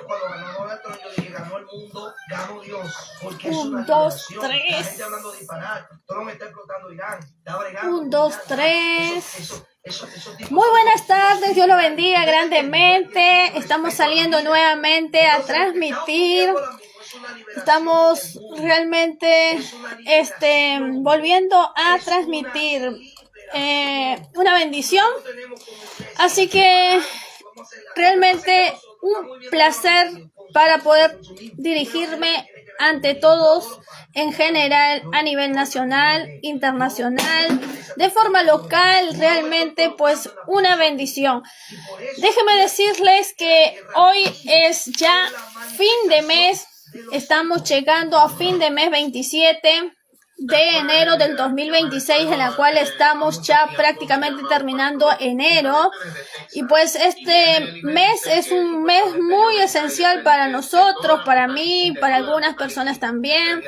Cuando ganó Donald Trump, yo dije, ganó el mundo, ganó Dios. Porque es una 1, 2, liberación. 3. La gente hablando de disparar. Trump está explotando Irán. Está bregando. 1, 2, 3. Eso Muy buenas tardes, Dios lo bendiga grandemente. Estamos saliendo nuevamente a transmitir. Estamos realmente volviendo a transmitir una bendición. Así que realmente un placer para poder dirigirme ante todos en general, a nivel nacional, internacional, de forma local, realmente pues una bendición. Déjenme decirles que hoy es ya fin de mes, estamos llegando a fin de mes 27 de enero del 2026, en la cual estamos ya prácticamente terminando enero, y pues este mes es un mes muy esencial para nosotros, para mí, para algunas personas también,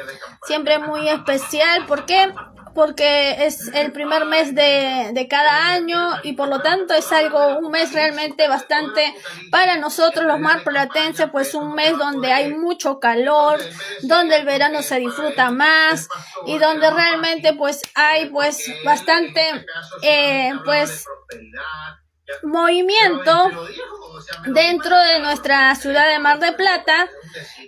siempre muy especial. ¿Por qué? Porque es el primer mes de cada año y por lo tanto es un mes realmente bastante para nosotros los marplatenses, pues un mes donde hay mucho calor, donde el verano se disfruta más y donde realmente pues hay pues bastante movimiento dentro de nuestra ciudad de Mar del Plata,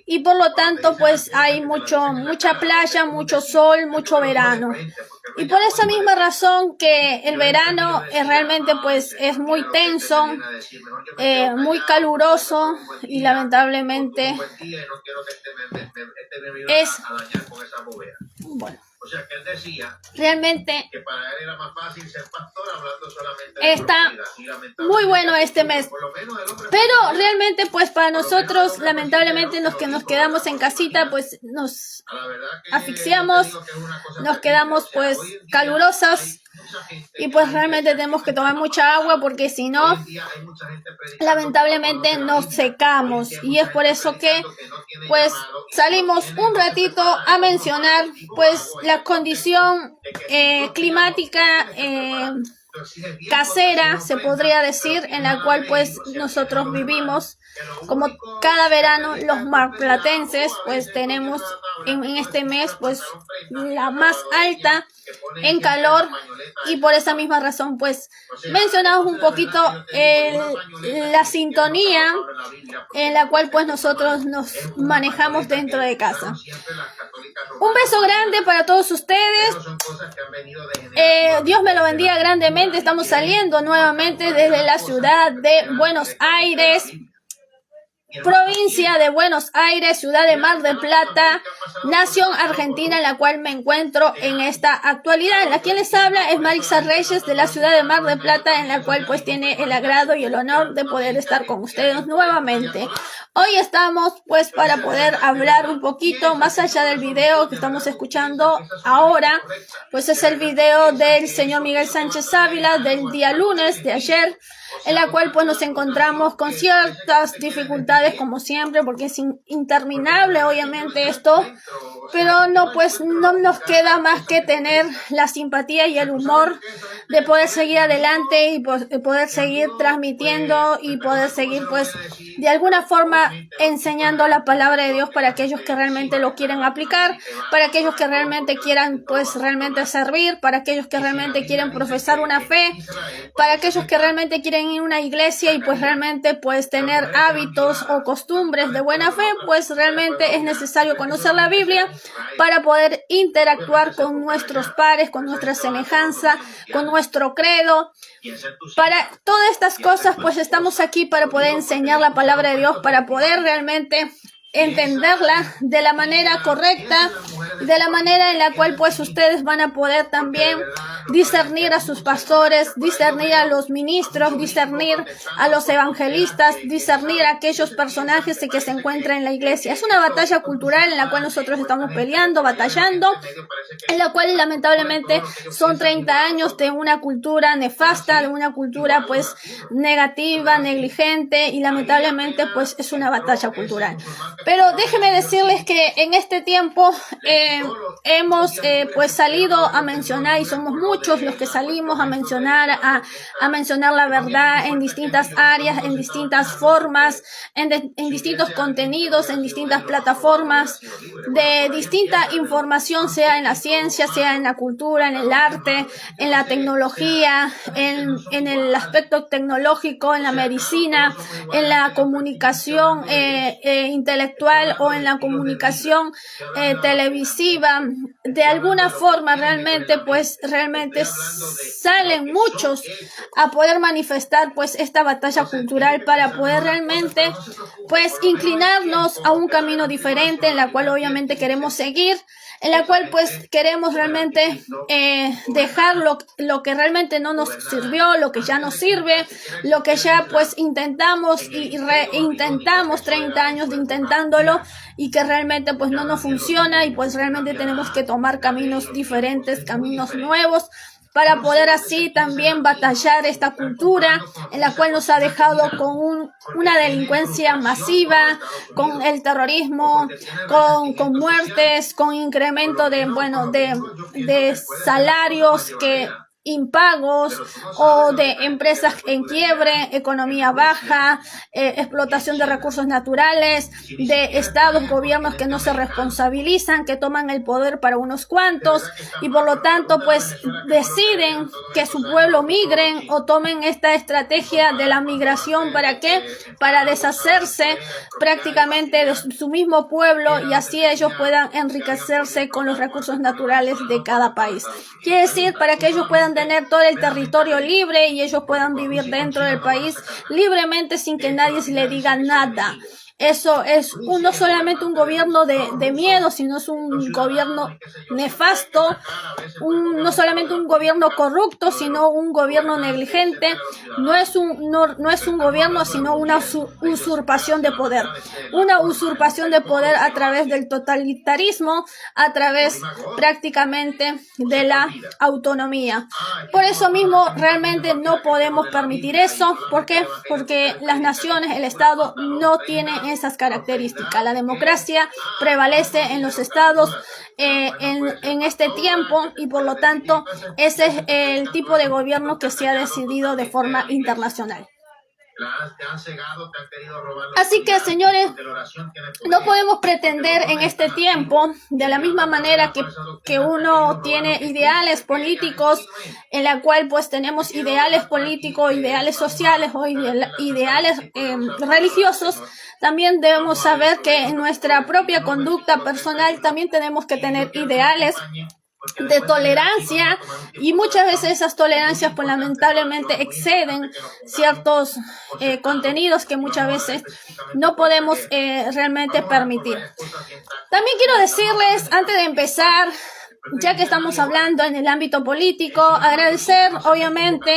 y por lo tanto pues hay mucha playa, mucho sol, mucho verano. Y por esa misma razón que el verano realmente pues es muy tenso, muy caluroso, y lamentablemente es realmente está muy bueno este mes, pero realmente pues para nosotros lamentablemente los que nos quedamos en casita pues nos asfixiamos, nos quedamos pues calurosas, y pues realmente tenemos que tomar mucha agua porque si no lamentablemente nos secamos. Y es por eso que pues salimos un ratito a mencionar pues la condición climática casera, se podría decir, en la cual pues nosotros vivimos. Como cada verano los marplatenses pues tenemos en este mes pues la más alta en calor, y por esa misma razón pues mencionamos un poquito la sintonía en la cual pues nosotros nos manejamos dentro de casa. Un beso grande para todos ustedes. Dios me lo bendiga grandemente. Estamos saliendo nuevamente desde la ciudad de Buenos Aires, provincia de Buenos Aires, ciudad de Mar del Plata, nación argentina, en la cual me encuentro en esta actualidad. La quien les habla es Marisa Reyes, de la ciudad de Mar del Plata, en la cual pues tiene el agrado y el honor de poder estar con ustedes nuevamente. Hoy estamos pues para poder hablar un poquito más allá del video que estamos escuchando ahora, pues es el video del señor Miguel Sánchez Ávila del día lunes de ayer, en la cual pues nos encontramos con ciertas dificultades como siempre, porque es interminable obviamente esto, pero no nos queda más que tener la simpatía y el humor de poder seguir adelante y poder seguir transmitiendo y poder seguir pues de alguna forma enseñando la palabra de Dios para aquellos que realmente lo quieren aplicar, para aquellos que realmente quieran pues realmente servir, para aquellos que realmente quieren profesar una fe, para aquellos que realmente quieren ir a una iglesia y pues realmente pues tener hábitos o costumbres de buena fe. Pues realmente es necesario conocer la Biblia para poder interactuar con nuestros pares, con nuestra semejanza, con nuestro credo. Para todas estas cosas pues estamos aquí para poder enseñar la palabra de Dios, para poder realmente entenderla de la manera correcta, de la manera en la cual pues ustedes van a poder también discernir a sus pastores, discernir a los ministros, discernir a los evangelistas, discernir a aquellos personajes que se encuentran en la iglesia. Es una batalla cultural en la cual nosotros estamos peleando, batallando, en la cual lamentablemente son 30 años de una cultura nefasta, de una cultura pues negativa, negligente, y lamentablemente pues es una batalla cultural. Pero déjenme decirles que en este tiempo hemos pues salido a mencionar, y somos muchos los que salimos a mencionar la verdad en distintas áreas, en distintas formas, en distintos contenidos, en distintas plataformas, de distinta información, sea en la ciencia, sea en la cultura, en el arte, en la tecnología, en el aspecto tecnológico, en la medicina, en la comunicación intelectual o en la comunicación televisiva. De alguna forma realmente salen muchos a poder manifestar pues esta batalla cultural para poder realmente pues inclinarnos a un camino diferente en la cual obviamente queremos seguir, en la cual pues queremos realmente dejar lo que realmente no nos sirvió, lo que ya no sirve, lo que ya pues intentamos y reintentamos 30 años de intentándolo y que realmente pues no nos funciona, y pues realmente tenemos que tomar caminos diferentes, caminos nuevos, para poder así también batallar esta cultura en la cual nos ha dejado con una delincuencia masiva, con el terrorismo, con muertes, con incremento de salarios impagos o de empresas en quiebre, economía baja, explotación de recursos naturales, de estados, gobiernos que no se responsabilizan, que toman el poder para unos cuantos y por lo tanto pues deciden que su pueblo migren o tomen esta estrategia de la migración. ¿Para qué? Para deshacerse prácticamente de su mismo pueblo y así ellos puedan enriquecerse con los recursos naturales de cada país. Quiere decir, para que ellos puedan tener todo el territorio libre y ellos puedan vivir dentro del país libremente sin que nadie se le diga nada. Eso es no solamente un gobierno de miedo, sino es un gobierno nefasto, no solamente un gobierno corrupto, sino un gobierno negligente. No es un gobierno, sino una usurpación de poder. Una usurpación de poder a través del totalitarismo, a través prácticamente de la autonomía. Por eso mismo realmente no podemos permitir eso. ¿Por qué? Porque las naciones, el Estado no tiene esas características. La democracia prevalece en los estados en este tiempo y por lo tanto ese es el tipo de gobierno que se ha decidido de forma internacional. Así que, señores, no podemos pretender en este tiempo, de la misma manera que uno tiene ideales políticos, en la cual pues tenemos ideales políticos, ideales sociales o ideales religiosos, también debemos saber que en nuestra propia conducta personal también tenemos que tener ideales de tolerancia, y muchas veces esas tolerancias pues lamentablemente exceden ciertos contenidos que muchas veces no podemos realmente permitir. También quiero decirles, antes de empezar, ya que estamos hablando en el ámbito político, agradecer obviamente,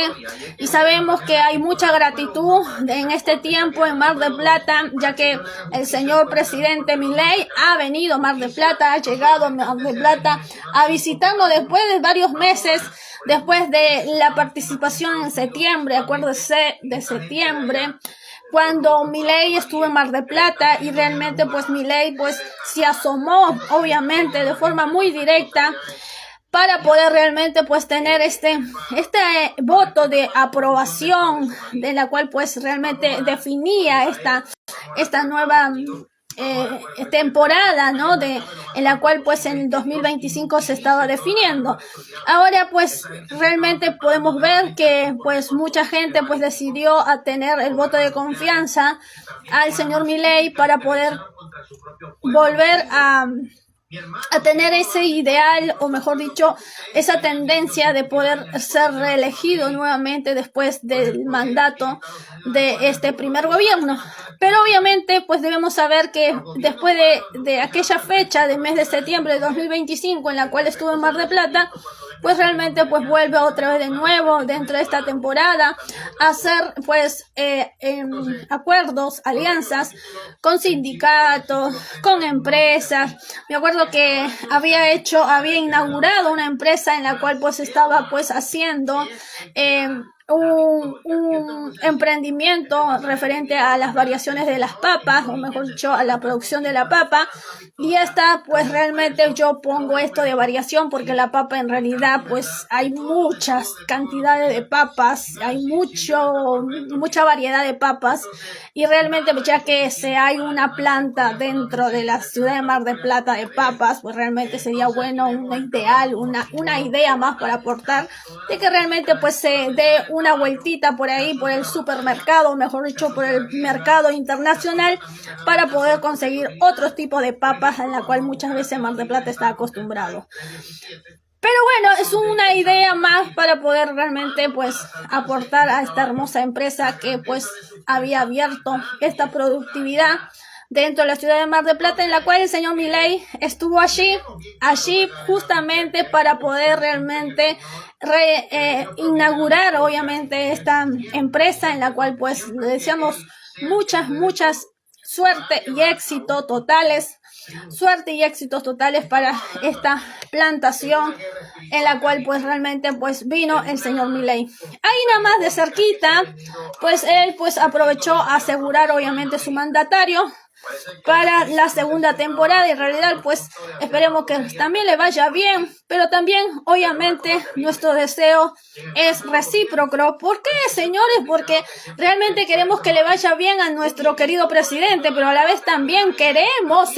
y sabemos que hay mucha gratitud en este tiempo en Mar del Plata, ya que el señor presidente Milei ha venido a Mar del Plata, ha llegado a Mar del Plata a visitarnos después de varios meses, después de la participación en septiembre. Acuérdense de septiembre, cuando Milei estuvo en Mar del Plata, y realmente pues Milei pues se asomó obviamente de forma muy directa para poder realmente pues tener este voto de aprobación, de la cual pues realmente definía esta nueva temporada, ¿no? En la cual pues en el 2025 se estaba definiendo. Ahora pues realmente podemos ver que pues mucha gente pues decidió a tener el voto de confianza al señor Milei para poder volver a tener ese ideal, o mejor dicho, esa tendencia de poder ser reelegido nuevamente después del mandato de este primer gobierno. Pero obviamente pues debemos saber que después de aquella fecha del mes de septiembre de 2025 en la cual estuvo en Mar del Plata, pues realmente pues vuelve otra vez de nuevo dentro de esta temporada a hacer pues acuerdos, alianzas con sindicatos, con empresas. Me acuerdo que había inaugurado una empresa en la cual pues estaba pues haciendo un emprendimiento referente a las variaciones de las papas, o mejor dicho, a la producción de la papa. Y esta, pues realmente yo pongo esto de variación porque la papa en realidad, pues hay muchas cantidades de papas, hay mucha variedad de papas. Y realmente, ya que hay una planta dentro de la ciudad de Mar del Plata de papas, pues realmente sería bueno, una idea más para aportar, de que realmente pues se dé una vueltita por ahí, por el supermercado, mejor dicho, por el mercado internacional, para poder conseguir otros tipos de papas a la cual muchas veces Mar del Plata está acostumbrado. Pero bueno, es una idea más para poder realmente pues aportar a esta hermosa empresa que pues había abierto esta productividad dentro de la ciudad de Mar del Plata, en la cual el señor Milei estuvo allí justamente para poder realmente inaugurar obviamente esta empresa, en la cual pues le deseamos muchas suerte y éxitos totales para esta plantación, en la cual pues realmente pues vino el señor Milei. Ahí nada más de cerquita, pues él pues aprovechó a asegurar obviamente su mandatario para la segunda temporada, y en realidad pues esperemos que también le vaya bien, pero también obviamente nuestro deseo es recíproco. ¿Por qué, señores? Porque realmente queremos que le vaya bien a nuestro querido presidente, pero a la vez también queremos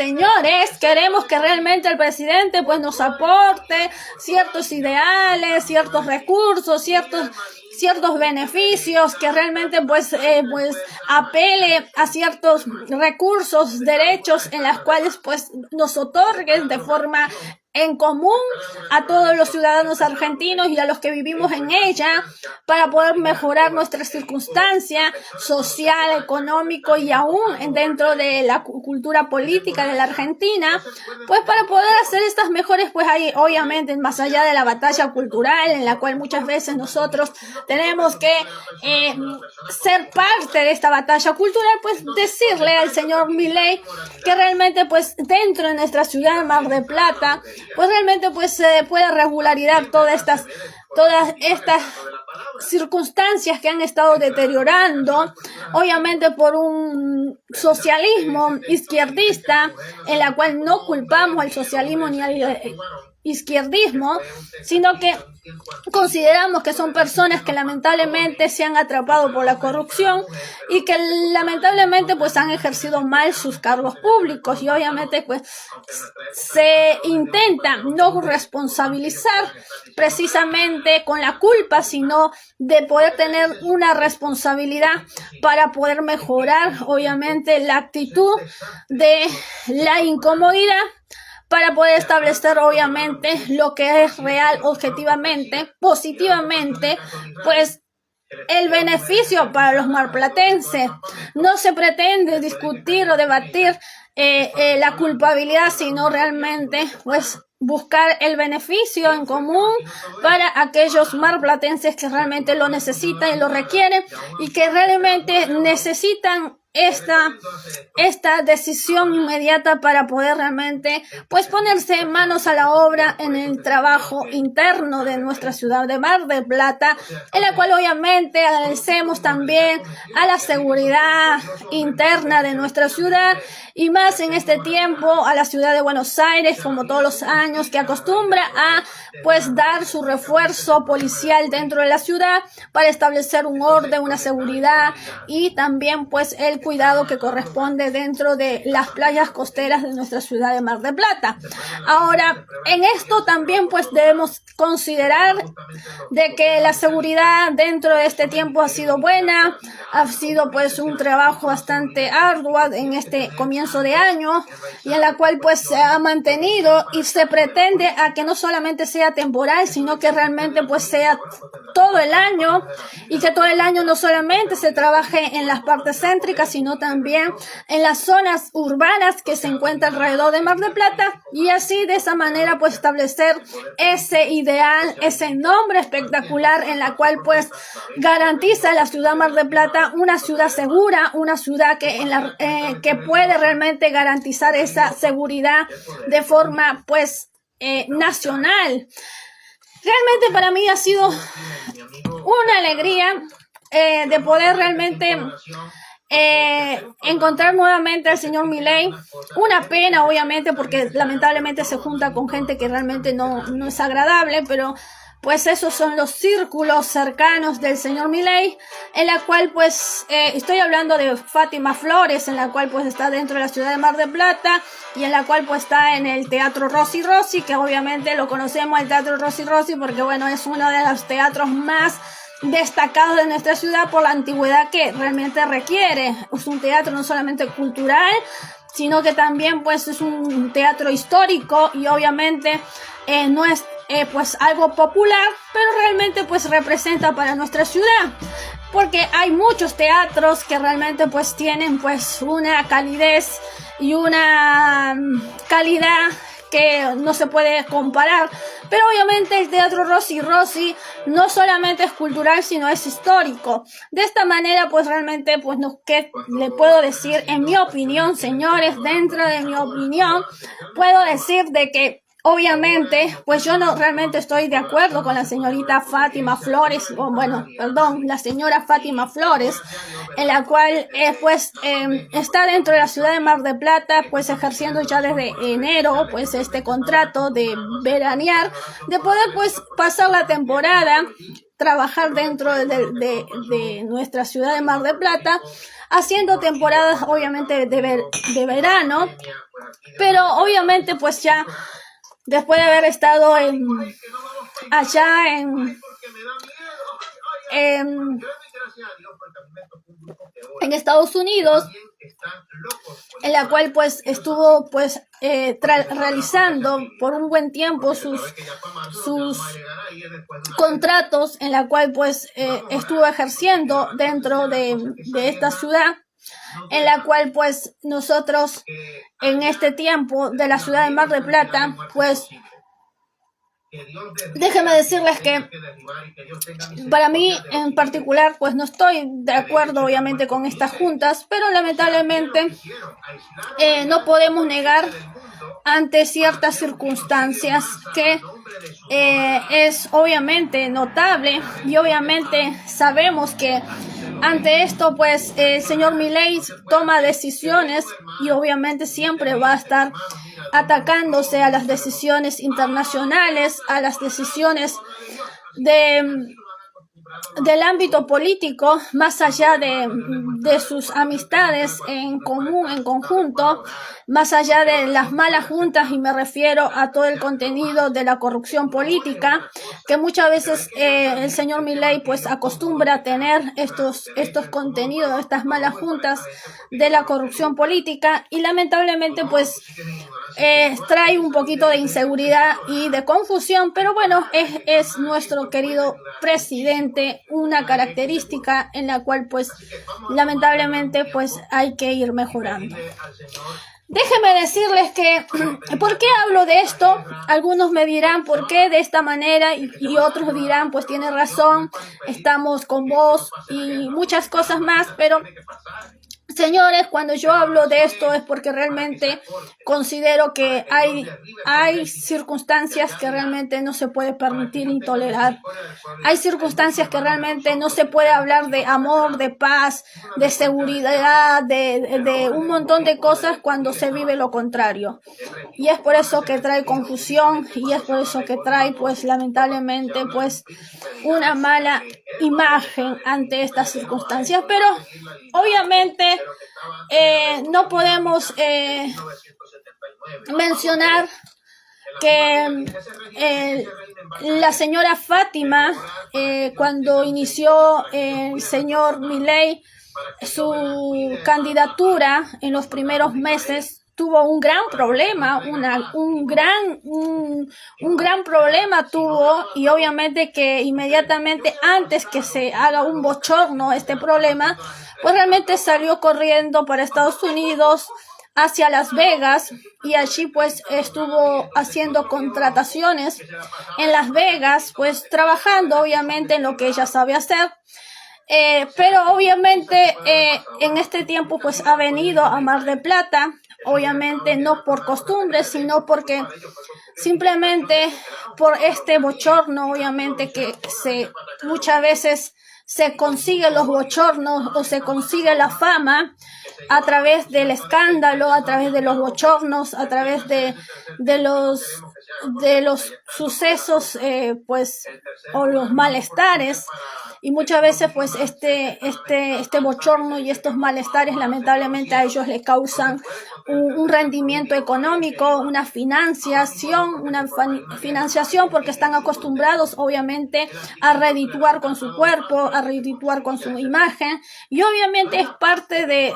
que realmente el presidente pues nos aporte ciertos ideales, ciertos recursos, ciertos beneficios, que realmente pues apele a ciertos recursos, derechos en las cuales pues nos otorguen de forma en común a todos los ciudadanos argentinos y a los que vivimos en ella, para poder mejorar nuestra circunstancia social, económico y aún dentro de la cultura política de la Argentina, pues para poder hacer estas mejores, pues hay obviamente más allá de la batalla cultural, en la cual muchas veces nosotros tenemos que ser parte de esta batalla cultural, pues decirle al señor Milei que realmente pues dentro de nuestra ciudad de Mar del Plata pues realmente pues se puede regularizar todas estas circunstancias que han estado deteriorando, obviamente por un socialismo izquierdista, en la cual no culpamos al socialismo ni al izquierdismo, sino que consideramos que son personas que lamentablemente se han atrapado por la corrupción y que lamentablemente pues han ejercido mal sus cargos públicos, y obviamente pues se intenta no responsabilizar precisamente con la culpa, sino de poder tener una responsabilidad para poder mejorar obviamente la actitud de la incomodidad, para poder establecer obviamente lo que es real, objetivamente, positivamente, pues el beneficio para los marplatenses. No se pretende discutir o debatir la culpabilidad, sino realmente pues buscar el beneficio en común para aquellos marplatenses que realmente lo necesitan y lo requieren, y que realmente necesitan esta decisión inmediata para poder realmente pues ponerse manos a la obra en el trabajo interno de nuestra ciudad de Mar del Plata, en la cual obviamente agradecemos también a la seguridad interna de nuestra ciudad, y más en este tiempo a la ciudad de Buenos Aires, como todos los años, que acostumbra a pues dar su refuerzo policial dentro de la ciudad para establecer un orden, una seguridad, y también pues el cuidado que corresponde dentro de las playas costeras de nuestra ciudad de Mar del Plata. Ahora, en esto también pues debemos considerar de que la seguridad dentro de este tiempo ha sido buena, ha sido pues un trabajo bastante arduo en este comienzo de año, y en la cual pues se ha mantenido, y se pretende a que no solamente sea temporal, sino que realmente pues sea todo el año, y que todo el año no solamente se trabaje en las partes céntricas, sino también en las zonas urbanas que se encuentran alrededor de Mar del Plata, y así de esa manera pues establecer ese ideal, ese nombre espectacular, en la cual pues garantiza la ciudad Mar del Plata una ciudad segura, una ciudad que puede realmente garantizar esa seguridad de forma pues nacional. Realmente para mí ha sido una alegría de poder realmente encontrar nuevamente al señor Milei. Una pena, obviamente, porque lamentablemente se junta con gente que realmente no es agradable, pero pues esos son los círculos cercanos del señor Milei, en la cual pues estoy hablando de Fátima Flores, en la cual pues está dentro de la ciudad de Mar del Plata y en la cual pues está en el Teatro Rossi Rossi, que obviamente lo conocemos el Teatro Rossi Rossi porque bueno, es uno de los teatros más destacados de nuestra ciudad por la antigüedad que realmente requiere. Es un teatro no solamente cultural, sino que también pues es un teatro histórico y obviamente no es pues algo popular, pero realmente pues representa para nuestra ciudad, porque hay muchos teatros que realmente pues tienen pues una calidez y una calidad que no se puede comparar, pero obviamente el Teatro Rossi Rossi no solamente es cultural, sino es histórico. De esta manera, pues realmente, pues no, ¿qué le puedo decir? En mi opinión, señores, dentro de mi opinión, puedo decir de que obviamente, pues yo no realmente estoy de acuerdo con la señorita Fátima Flores, o bueno, perdón, la señora Fátima Flores, en la cual pues está dentro de la ciudad de Mar del Plata, pues ejerciendo ya desde enero, pues este contrato de veranear, de poder pues pasar la temporada, trabajar dentro de nuestra ciudad de Mar del Plata, haciendo temporadas obviamente de verano, pero obviamente pues ya después de haber estado allá en Estados Unidos, en la cual pues estuvo pues realizando por un buen tiempo sus contratos, en la cual pues estuvo ejerciendo dentro de esta ciudad, en la cual pues nosotros en este tiempo de la ciudad de Mar del Plata, pues déjenme decirles que para mí en particular pues no estoy de acuerdo obviamente con estas juntas, pero lamentablemente no podemos negar ante ciertas circunstancias que es obviamente notable y obviamente sabemos que ante esto pues el señor Milei toma decisiones y obviamente siempre va a estar atacándose a las decisiones internacionales, a las decisiones del ámbito político, más allá de sus amistades en común, en conjunto, más allá de las malas juntas, y me refiero a todo el contenido de la corrupción política, que muchas veces el señor Milei pues acostumbra a tener estos contenidos, estas malas juntas de la corrupción política, y lamentablemente pues trae un poquito de inseguridad y de confusión, pero bueno, es nuestro querido presidente, una característica en la cual pues lamentablemente pues hay que ir mejorando. Déjenme decirles que, ¿por qué hablo de esto? Algunos me dirán, ¿por qué de esta manera? Y otros dirán, pues tiene razón, estamos con vos y muchas cosas más, pero señores, cuando yo hablo de esto es porque realmente considero que hay circunstancias que realmente no se puede permitir ni tolerar. Hay circunstancias que realmente no se puede hablar de amor, de paz, de seguridad, de un montón de cosas cuando se vive lo contrario. Y es por eso que trae confusión y es por eso que trae, pues lamentablemente, pues una mala imagen ante estas circunstancias. Pero obviamente no podemos mencionar que la señora Fátima, cuando inició el señor Milei su candidatura en los primeros meses, tuvo un gran problema, un gran problema tuvo, y obviamente que inmediatamente antes que se haga un bochorno este problema, pues realmente salió corriendo para Estados Unidos, hacia Las Vegas, y allí pues estuvo haciendo contrataciones en Las Vegas, pues trabajando obviamente en lo que ella sabe hacer. Pero obviamente en este tiempo pues ha venido a Mar del Plata obviamente no por costumbre, sino porque simplemente por este bochorno, obviamente que muchas veces se consigue los bochornos o se consigue la fama a través del escándalo, a través de los bochornos, a través de los sucesos, pues, o los malestares. Y muchas veces, pues, este bochorno y estos malestares, lamentablemente, a ellos les causan un rendimiento económico, una financiación, porque están acostumbrados, obviamente, a redituar con su cuerpo, a redituar con su imagen, y obviamente es parte de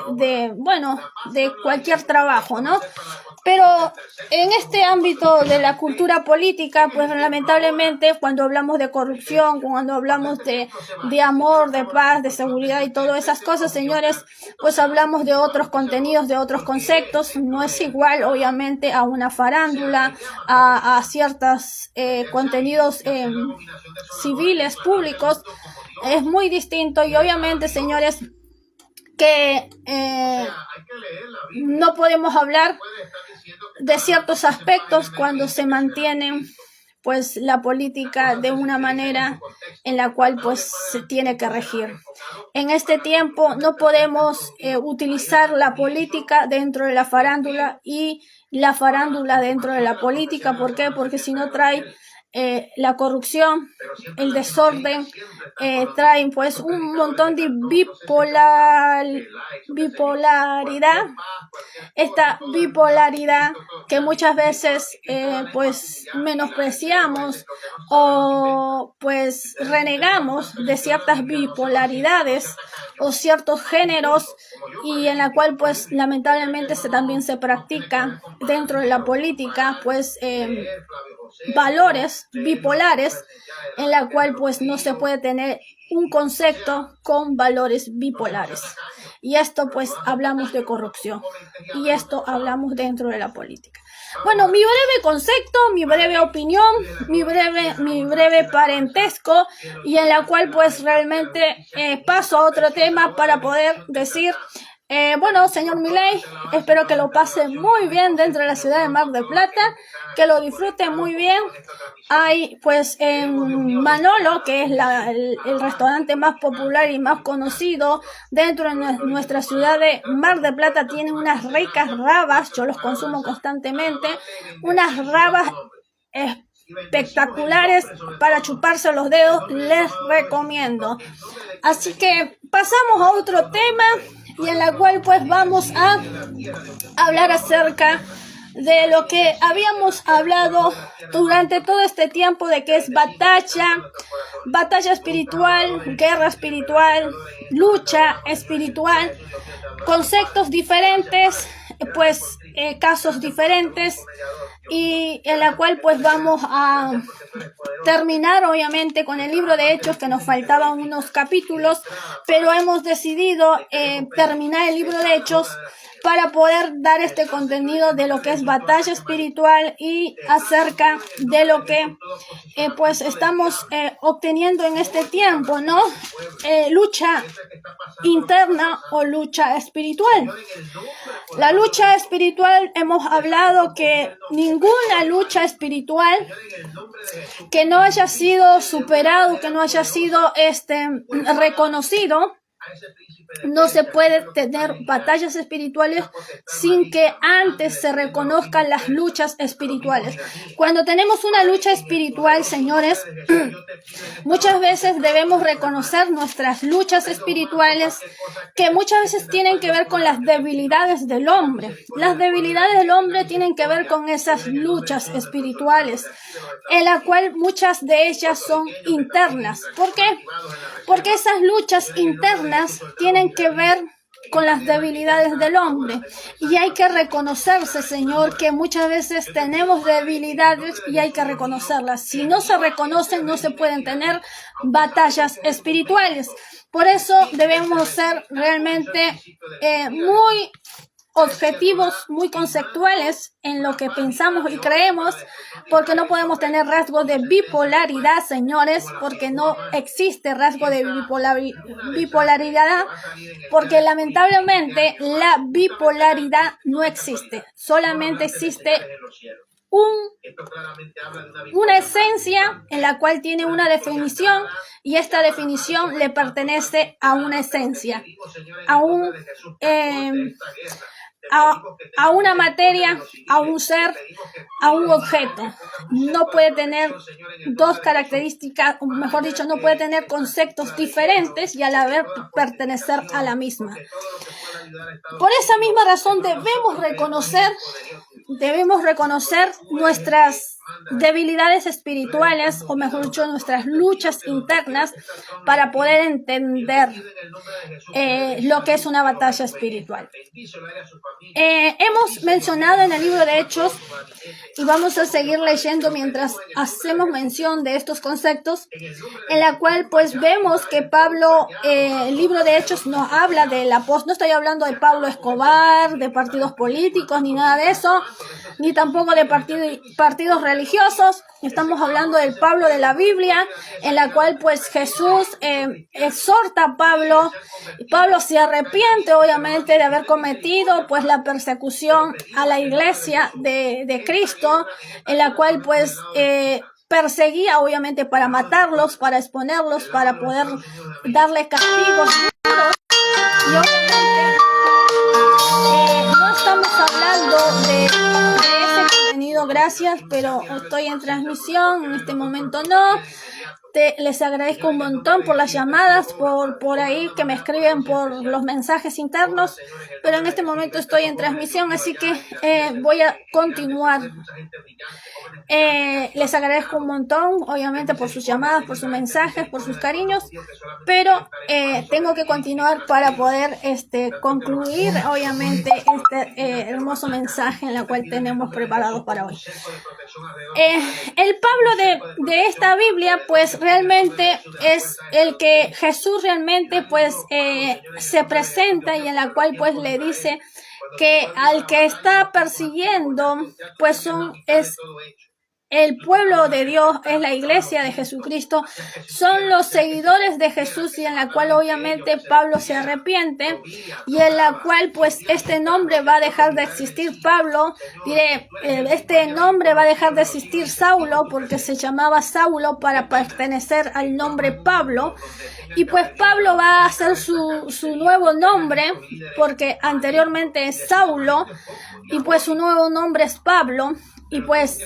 cualquier trabajo, ¿no? Pero en este ámbito de la cultura política, pues lamentablemente cuando hablamos de corrupción, cuando hablamos de amor, de paz, de seguridad y todas esas cosas, señores, pues hablamos de otros contenidos, de otros conceptos. No es igual, obviamente, a una farándula, a ciertos contenidos civiles, públicos. Es muy distinto y obviamente, señores, que no podemos hablar de ciertos aspectos cuando se mantienen pues la política de una manera en la cual pues se tiene que regir. En este tiempo no podemos utilizar la política dentro de la farándula y la farándula dentro de la política. ¿Por qué? Porque si no trae la corrupción, el desorden, traen pues un montón de bipolaridad, esta bipolaridad que muchas veces pues menospreciamos o pues renegamos de ciertas bipolaridades o ciertos géneros, y en la cual pues lamentablemente también se practica dentro de la política pues valores bipolares, en la cual pues no se puede tener un concepto con valores bipolares. Y esto pues hablamos de corrupción, y esto hablamos dentro de la política. Bueno, mi breve concepto, mi breve opinión, mi breve parentesco, y en la cual pues realmente paso a otro tema para poder decir, bueno, señor Milei, espero que lo pase muy bien dentro de la ciudad de Mar del Plata, que lo disfrute muy bien. Hay pues en Manolo, que es el restaurante más popular y más conocido dentro de nuestra ciudad de Mar del Plata, tienen unas ricas rabas, yo los consumo constantemente, unas rabas espectaculares para chuparse los dedos, les recomiendo. Así que pasamos a otro tema, y en la cual pues vamos a hablar acerca de lo que habíamos hablado durante todo este tiempo, de que es batalla espiritual, guerra espiritual, lucha espiritual, conceptos diferentes, pues casos diferentes, y en la cual pues vamos a terminar obviamente con el libro de Hechos, que nos faltaban unos capítulos, pero hemos decidido terminar el libro de Hechos para poder dar este contenido de lo que es batalla espiritual y acerca de lo que pues estamos obteniendo en este tiempo, ¿no? Lucha interna o lucha espiritual. La lucha espiritual, hemos hablado que ninguna lucha espiritual que no haya sido superado, que no haya sido reconocido, no se puede tener batallas espirituales sin que antes se reconozcan las luchas espirituales. Cuando tenemos una lucha espiritual, señores, muchas veces debemos reconocer nuestras luchas espirituales, que muchas veces tienen que ver con las debilidades del hombre. Las debilidades del hombre tienen que ver con esas luchas espirituales, en la cual muchas de ellas son internas. ¿Por qué? Porque esas luchas internas tienen que ver con las debilidades del hombre, y hay que reconocerse, Señor, que muchas veces tenemos debilidades y hay que reconocerlas. Si no se reconocen, no se pueden tener batallas espirituales. Por eso debemos ser realmente muy objetivos muy conceptuales en lo que pensamos y creemos, porque no podemos tener rasgo de bipolaridad, señores, porque no existe rasgo de bipolaridad, porque lamentablemente la bipolaridad no existe, solamente existe una esencia en la cual tiene una definición, y esta definición le pertenece a una esencia, a una materia, a un ser, a un objeto. No puede tener dos características, o mejor dicho, no puede tener conceptos diferentes y a la vez pertenecer a la misma. Por esa misma razón debemos reconocer nuestras debilidades espirituales, o mejor dicho, nuestras luchas internas, para poder entender lo que es una batalla espiritual. Hemos mencionado en el libro de Hechos, y vamos a seguir leyendo mientras hacemos mención de estos conceptos, en la cual pues vemos que Pablo, el libro de Hechos nos habla del apóstol. No estoy hablando de Pablo Escobar, de partidos políticos, ni nada de eso, ni tampoco de partidos religiosos. Estamos hablando del Pablo de la Biblia, en la cual pues Jesús exhorta a Pablo. Pablo se arrepiente obviamente de haber cometido pues la persecución a la iglesia de Cristo, en la cual pues perseguía obviamente para matarlos, para exponerlos, para poder darle castigos duros. Y obviamente no estamos hablando de ese contenido, gracias, pero estoy en transmisión, en este momento no. Les agradezco un montón por las llamadas, por ahí que me escriben por los mensajes internos, pero en este momento estoy en transmisión, así que voy a continuar. Les agradezco un montón, obviamente, por sus llamadas, por sus mensajes, por sus cariños, pero tengo que continuar para poder concluir, obviamente, este hermoso mensaje en el cual tenemos preparado para hoy. El Pablo de esta Biblia, pues realmente es el que Jesús realmente pues se presenta, y en la cual pues le dice que al que está persiguiendo pues es el pueblo de Dios, es la iglesia de Jesucristo, son los seguidores de Jesús, y en la cual obviamente Pablo se arrepiente, y en la cual pues este nombre va a dejar de existir. Pablo, este nombre va a dejar de existir Saulo, porque se llamaba Saulo para pertenecer al nombre Pablo, y pues Pablo va a hacer su nuevo nombre, porque anteriormente es Saulo, y pues su nuevo nombre es Pablo. Y pues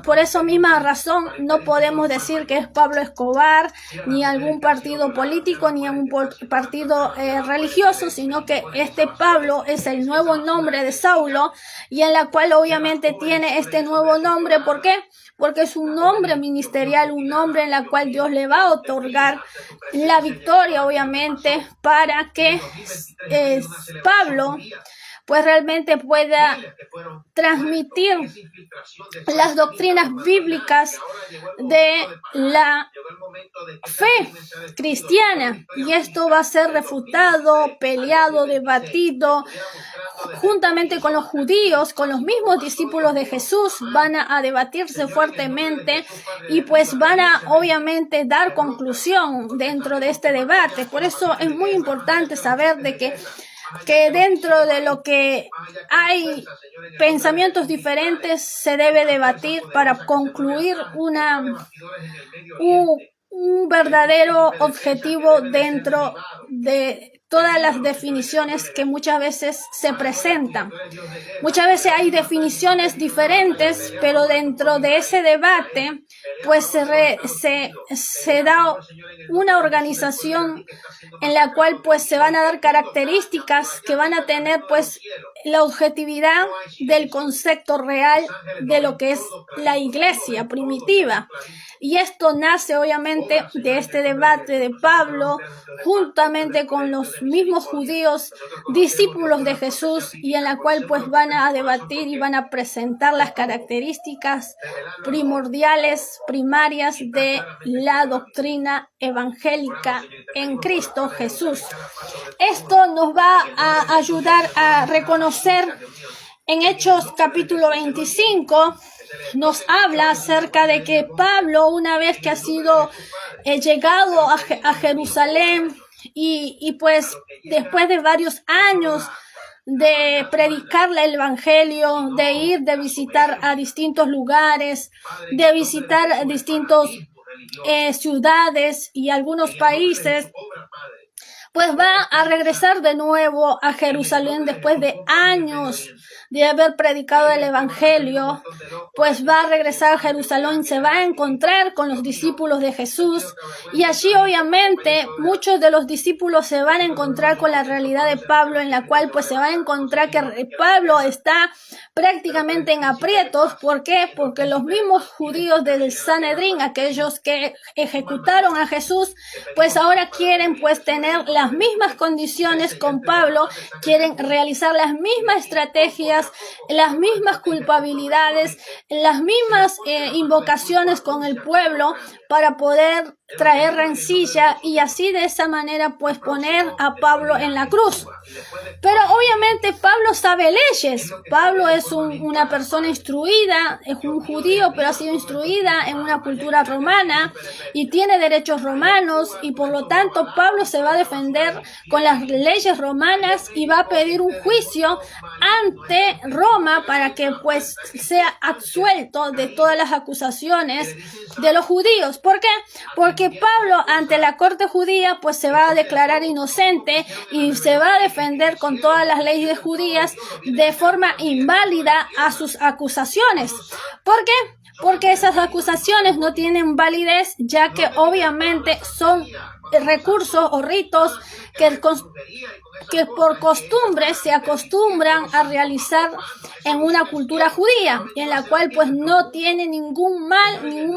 por esa misma razón no podemos decir que es Pablo Escobar, ni algún partido político, ni algún partido religioso, sino que este Pablo es el nuevo nombre de Saulo, y en la cual obviamente tiene este nuevo nombre. ¿Por qué? Porque es un nombre ministerial, un nombre en la cual Dios le va a otorgar la victoria, obviamente, para que Pablo pues realmente pueda transmitir las doctrinas bíblicas de la fe cristiana. Y esto va a ser refutado, peleado, debatido, juntamente con los judíos, con los mismos discípulos de Jesús, van a debatirse fuertemente, y pues van a obviamente dar conclusión dentro de este debate. Por eso es muy importante saber de que dentro de lo que hay pensamientos diferentes, se debe debatir para concluir un verdadero objetivo dentro de todas las definiciones que muchas veces se presentan. Muchas veces hay definiciones diferentes, pero dentro de ese debate pues se da una organización en la cual pues se van a dar características que van a tener pues la objetividad del concepto real de lo que es la iglesia primitiva. Y esto nace obviamente de este debate de Pablo, juntamente con los mismos judíos, discípulos de Jesús, y en la cual pues van a debatir y van a presentar las características primordiales, primarias de la doctrina evangélica en Cristo Jesús. Esto nos va a ayudar a reconocer en Hechos capítulo 25, nos habla acerca de que Pablo, una vez que ha sido llegado a Jerusalén y pues después de varios años de predicarle el evangelio, de ir, de visitar a distintos lugares, de visitar distintos ciudades y algunos países, pues va a regresar de nuevo a Jerusalén después de años de haber predicado el evangelio, pues va a regresar a Jerusalén, se va a encontrar con los discípulos de Jesús, y allí obviamente muchos de los discípulos se van a encontrar con la realidad de Pablo, en la cual pues se va a encontrar que Pablo está prácticamente en aprietos. ¿Por qué? Porque los mismos judíos del Sanedrín, aquellos que ejecutaron a Jesús, pues ahora quieren pues tener las mismas condiciones con Pablo, quieren realizar las mismas estrategias, las mismas culpabilidades, las mismas invocaciones con el pueblo para poder traer rencilla y así de esa manera pues poner a Pablo en la cruz. Pero obviamente Pablo sabe leyes. Pablo es una persona instruida, es un judío, pero ha sido instruida en una cultura romana y tiene derechos romanos, y por lo tanto Pablo se va a defender con las leyes romanas y va a pedir un juicio ante Roma para que pues sea absuelto de todas las acusaciones de los judíos. ¿Por qué? Porque Pablo ante la corte judía pues se va a declarar inocente y se va a defender con todas las leyes judías de forma inválida a sus acusaciones. ¿Por qué? Porque esas acusaciones no tienen validez, ya que obviamente son recursos o ritos que por costumbre se acostumbran a realizar en una cultura judía, en la cual pues no tiene ningún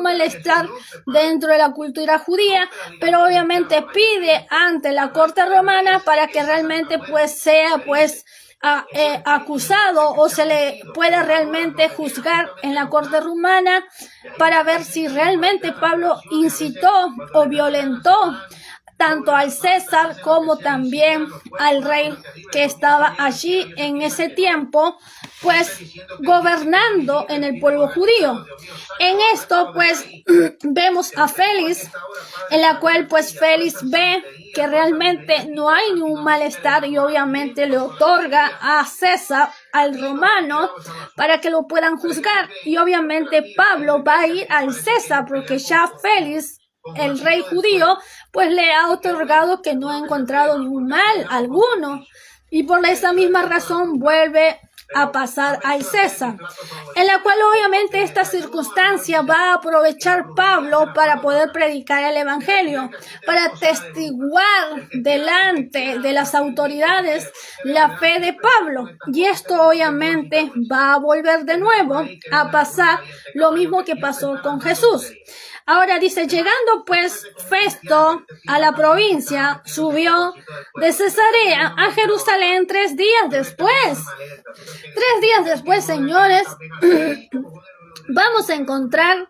malestar dentro de la cultura judía, pero obviamente pide ante la corte romana para que realmente pues sea pues acusado o se le pueda realmente juzgar en la corte romana para ver si realmente Pablo incitó o violentó tanto al César como también al rey que estaba allí en ese tiempo, pues gobernando en el pueblo judío. En esto pues vemos a Félix, en la cual pues Félix ve que realmente no hay ningún malestar y obviamente le otorga a César, al romano, para que lo puedan juzgar, y obviamente Pablo va a ir al César porque ya Félix, el rey judío, pues le ha otorgado que no ha encontrado ningún mal alguno, y por esa misma razón vuelve a pasar al César, en la cual obviamente esta circunstancia va a aprovechar Pablo para poder predicar el evangelio, para testiguar delante de las autoridades la fe de Pablo, y esto obviamente va a volver de nuevo a pasar lo mismo que pasó con Jesús. Ahora dice, llegando pues Festo a la provincia, subió de Cesarea a Jerusalén 3 días después. 3 días después, señores, vamos a encontrar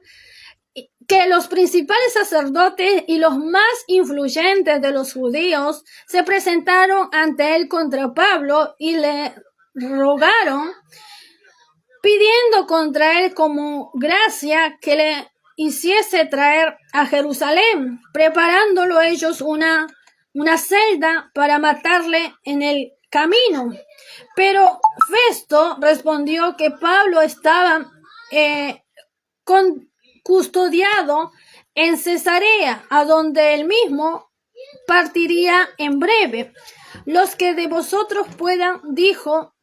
que los principales sacerdotes y los más influyentes de los judíos se presentaron ante él contra Pablo y le rogaron, pidiendo contra él como gracia que le hiciese traer a Jerusalén, preparándolo ellos una celda para matarle en el camino. Pero Festo respondió que Pablo estaba custodiado en Cesarea, a donde él mismo partiría en breve. Los que de vosotros puedan, dijo,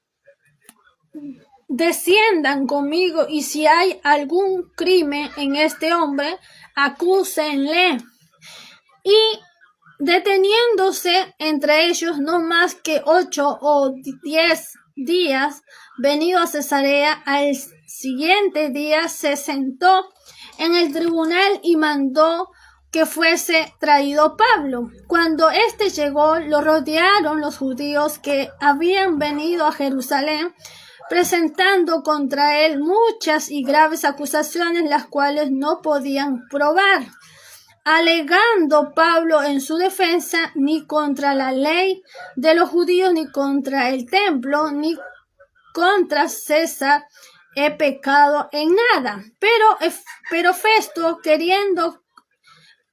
desciendan conmigo, y si hay algún crimen en este hombre, acúsenle. Y deteniéndose entre ellos no más que 8 o 10 días, venido a Cesarea, al siguiente día se sentó en el tribunal y mandó que fuese traído Pablo. Cuando éste llegó, lo rodearon los judíos que habían venido a Jerusalén, presentando contra él muchas y graves acusaciones, las cuales no podían probar, alegando Pablo en su defensa: ni contra la ley de los judíos, ni contra el templo, ni contra César he pecado en nada. Pero Festo, queriendo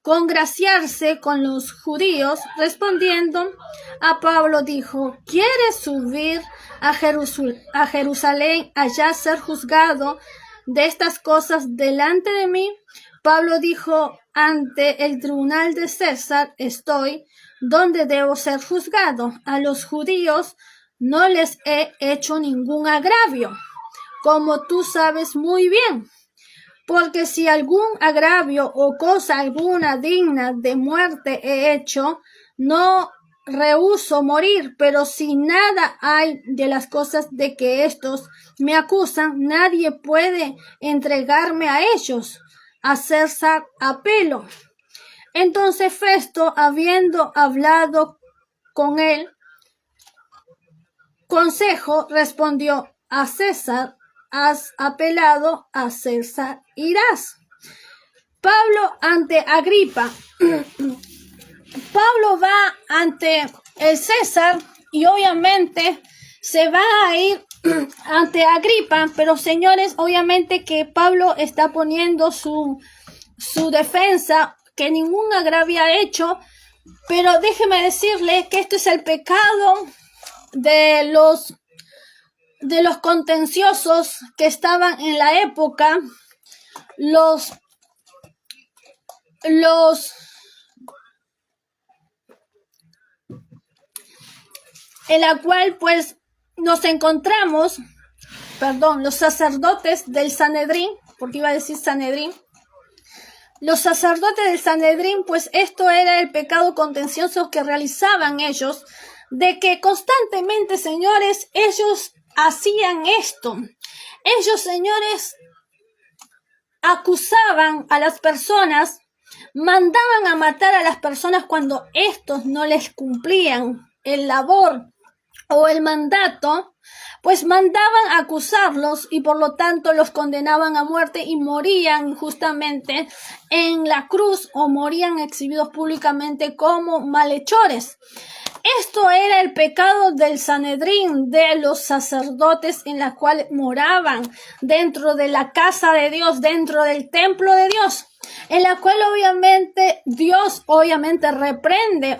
congraciarse con los judíos, respondiendo a Pablo, dijo: ¿quieres subir a Jerusalén, allá ser juzgado de estas cosas delante de mí? Pablo dijo: ante el tribunal de César estoy, donde debo ser juzgado. A los judíos no les he hecho ningún agravio, como tú sabes muy bien. Porque si algún agravio o cosa alguna digna de muerte he hecho, no rehúso morir. Pero si nada hay de las cosas de que estos me acusan, nadie puede entregarme a ellos. A César apelo. Entonces Festo, habiendo hablado con él consejo, respondió: a César has apelado, a César irás. Pablo ante Agripa. Pablo va ante el César y obviamente se va a ir ante Agripa, pero señores, obviamente que Pablo está poniendo su defensa, que ningún agravio ha hecho, pero déjeme decirle que esto es el pecado de los contenciosos que estaban en la época, en la cual pues nos encontramos, los sacerdotes del Sanedrín, porque iba a decir Sanedrín, los sacerdotes del Sanedrín, pues esto era el pecado contencioso que realizaban ellos, de que constantemente, señores, ellos hacían esto. Ellos, señores, acusaban a las personas, mandaban a matar a las personas cuando estos no les cumplían el labor o el mandato, pues mandaban a acusarlos y por lo tanto los condenaban a muerte y morían justamente en la cruz o morían exhibidos públicamente como malhechores. Esto era el pecado del Sanedrín, de los sacerdotes, en la cual moraban dentro de la casa de Dios, dentro del templo de Dios, en la cual obviamente Dios reprende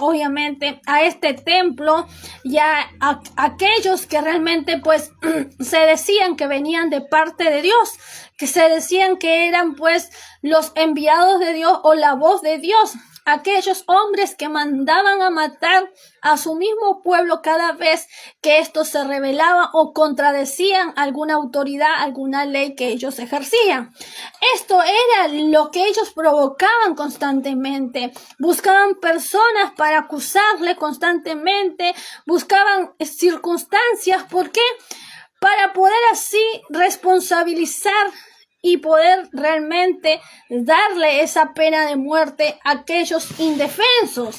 a este templo y a aquellos que realmente pues se decían que venían de parte de Dios, que se decían que eran pues los enviados de Dios o la voz de Dios. Aquellos hombres que mandaban a matar a su mismo pueblo cada vez que estos se rebelaban o contradecían alguna autoridad, alguna ley que ellos ejercían. Esto era lo que ellos provocaban constantemente. Buscaban personas para acusarle constantemente, buscaban circunstancias. ¿Por qué? Para poder así responsabilizar y poder realmente darle esa pena de muerte a aquellos indefensos.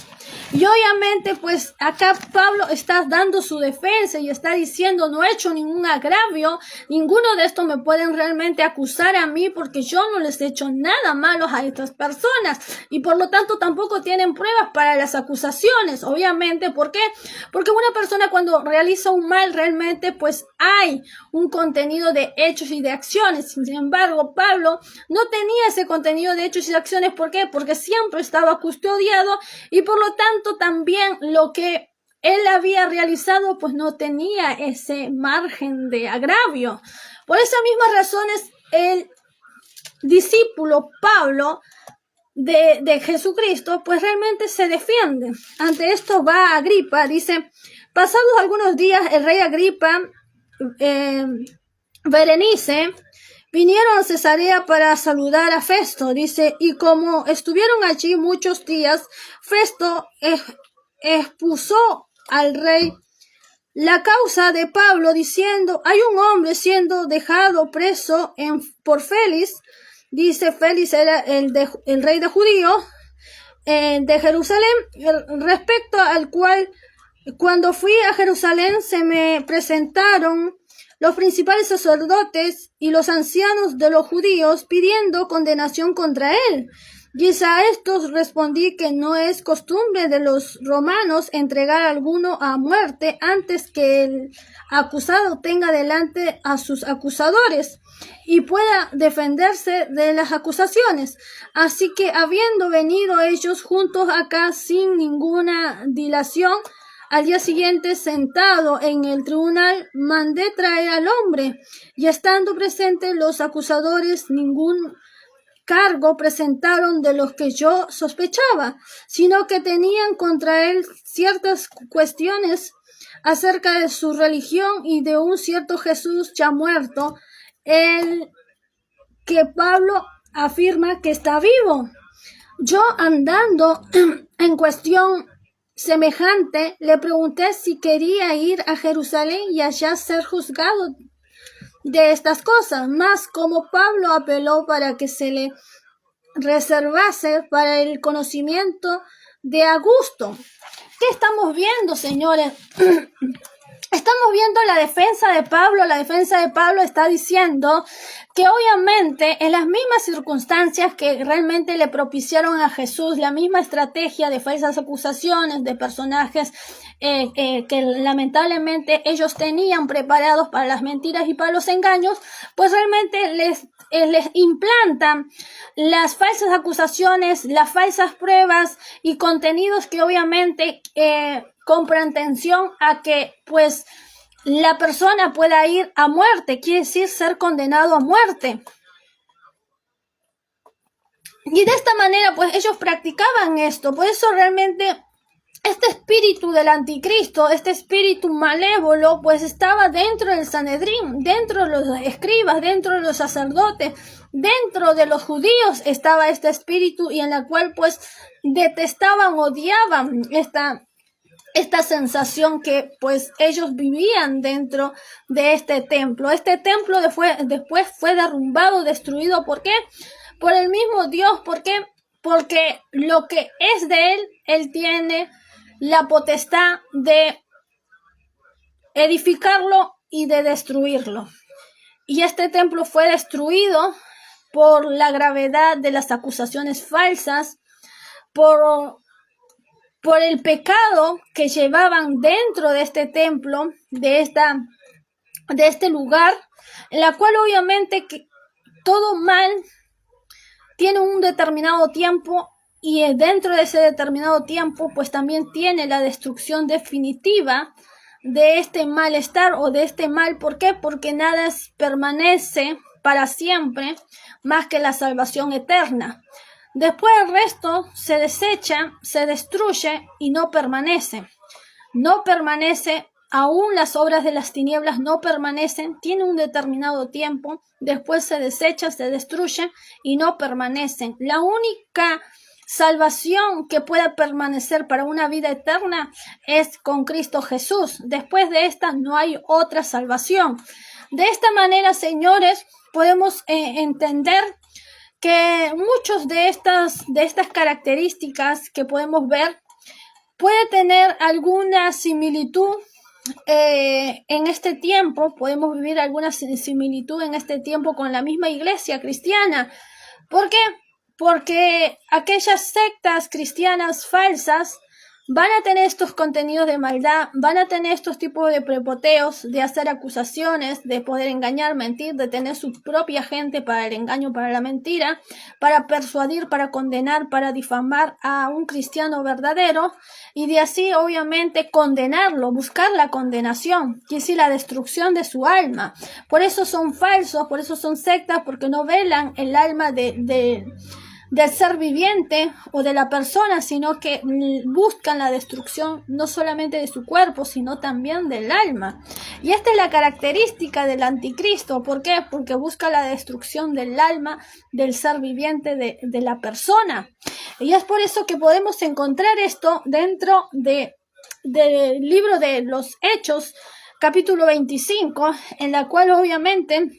Y obviamente pues acá Pablo está dando su defensa y está diciendo: no he hecho ningún agravio, ninguno de estos me pueden realmente acusar a mí porque yo no les he hecho nada malo a estas personas y por lo tanto tampoco tienen pruebas para las acusaciones. Obviamente, ¿por qué? Porque una persona cuando realiza un mal realmente pues hay un contenido de hechos y de acciones. Sin embargo, Pablo no tenía ese contenido de hechos y de acciones. ¿Por qué? Porque siempre estaba custodiado y por lo tanto también lo que él había realizado pues no tenía ese margen de agravio. Por esas mismas razones el discípulo Pablo de Jesucristo pues realmente se defiende. Ante esto va Agripa, dice: pasados algunos días el rey Agripa, Berenice, vinieron a Cesarea para saludar a Festo, dice, y como estuvieron allí muchos días, Festo expuso al rey la causa de Pablo, diciendo: hay un hombre siendo dejado preso por Félix, dice, Félix era el rey de judíos, de Jerusalén, respecto al cual, cuando fui a Jerusalén, se me presentaron los principales sacerdotes y los ancianos de los judíos pidiendo condenación contra él. Y a estos respondí que no es costumbre de los romanos entregar a alguno a muerte antes que el acusado tenga delante a sus acusadores y pueda defenderse de las acusaciones. Así que, habiendo venido ellos juntos acá sin ninguna dilación, al día siguiente, sentado en el tribunal, mandé traer al hombre, y estando presentes los acusadores, ningún cargo presentaron de los que yo sospechaba, sino que tenían contra él ciertas cuestiones acerca de su religión y de un cierto Jesús ya muerto, el que Pablo afirma que está vivo. Yo, andando en cuestión semejante, le pregunté si quería ir a Jerusalén y allá ser juzgado de estas cosas, mas como Pablo apeló para que se le reservase para el conocimiento de Augusto. ¿Qué estamos viendo, señores? Estamos viendo la defensa de Pablo. La defensa de Pablo está diciendo que obviamente en las mismas circunstancias que realmente le propiciaron a Jesús, la misma estrategia de falsas acusaciones de personajes que lamentablemente ellos tenían preparados para las mentiras y para los engaños, pues realmente les implantan las falsas acusaciones, las falsas pruebas y contenidos que obviamente con pretensión a que pues la persona pueda ir a muerte, quiere decir ser condenado a muerte. Y de esta manera pues ellos practicaban esto. Por eso realmente este espíritu del anticristo, este espíritu malévolo, pues estaba dentro del Sanedrín, dentro de los escribas, dentro de los sacerdotes, dentro de los judíos estaba este espíritu, y en la cual pues detestaban, odiaban esta sensación que pues ellos vivían dentro de este templo. Este templo después fue derrumbado, destruido. ¿Por qué? Por el mismo Dios. ¿Por qué? Porque lo que es de él, él tiene la potestad de edificarlo y de destruirlo. Y este templo fue destruido por la gravedad de las acusaciones falsas, por el pecado que llevaban dentro de este templo, de este lugar, en la cual obviamente que todo mal tiene un determinado tiempo, y dentro de ese determinado tiempo pues también tiene la destrucción definitiva de este malestar o de este mal. ¿Por qué? Porque nada permanece para siempre más que la salvación eterna. Después el resto se desecha, se destruye y no permanece. No permanece, aún las obras de las tinieblas no permanecen, tiene un determinado tiempo, después se desecha, se destruye y no permanecen. La única salvación que pueda permanecer para una vida eterna es con Cristo Jesús. Después de esta no hay otra salvación. De esta manera, señores, podemos entender que muchos de estas características que podemos ver puede tener alguna similitud en este tiempo. Podemos vivir alguna similitud en este tiempo con la misma iglesia cristiana. ¿Por qué? Porque aquellas sectas cristianas falsas van a tener estos contenidos de maldad, van a tener estos tipos de prepoteos, de hacer acusaciones, de poder engañar, mentir, de tener su propia gente para el engaño, para la mentira, para persuadir, para condenar, para difamar a un cristiano verdadero, y de así obviamente condenarlo, buscar la condenación, que es la destrucción de su alma. Por eso son falsos, por eso son sectas, porque no velan el alma del ser viviente o de la persona, sino que buscan la destrucción no solamente de su cuerpo, sino también del alma. Y esta es la característica del anticristo. ¿Por qué? Porque busca la destrucción del alma, del ser viviente, de la persona. Y es por eso que podemos encontrar esto dentro del libro de los Hechos, capítulo 25, en la cual obviamente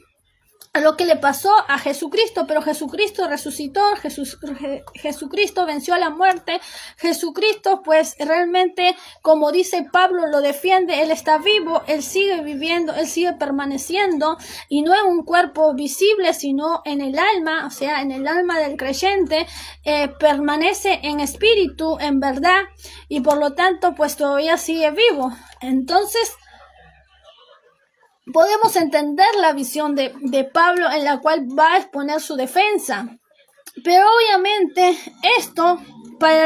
a lo que le pasó a Jesucristo, pero Jesucristo resucitó, Jesucristo venció a la muerte, Jesucristo pues realmente, como dice Pablo, lo defiende, Él está vivo, Él sigue viviendo, Él sigue permaneciendo, y no en un cuerpo visible, sino en el alma, o sea, en el alma del creyente, permanece en espíritu, en verdad, y por lo tanto pues todavía sigue vivo. Entonces, podemos entender la visión de Pablo en la cual va a exponer su defensa. Pero obviamente esto para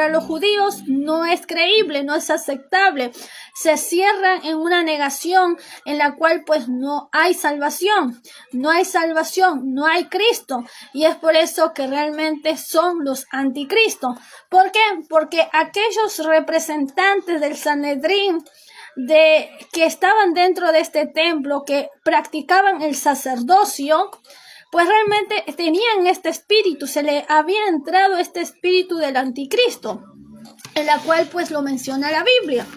los judíos no es creíble, no es aceptable. Se cierran en una negación en la cual pues no hay salvación, no hay Cristo. Y es por eso que realmente son los anticristos. ¿Por qué? Porque aquellos representantes del Sanedrín que estaban dentro de este templo, que practicaban el sacerdocio, pues realmente tenían este espíritu, se le había entrado este espíritu del anticristo, en la cual pues lo menciona la Biblia.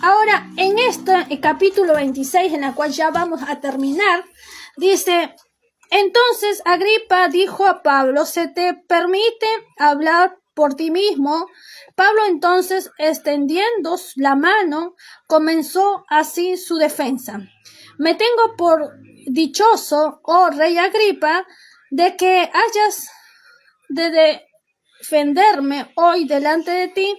Ahora, en este capítulo 26, en la cual ya vamos a terminar, dice: entonces Agripa dijo a Pablo: ¿se te permite hablar por ti mismo? Pablo entonces, extendiendo la mano, comenzó así su defensa. Me tengo por dichoso, oh rey Agripa, de que hayas de defenderme hoy delante de ti,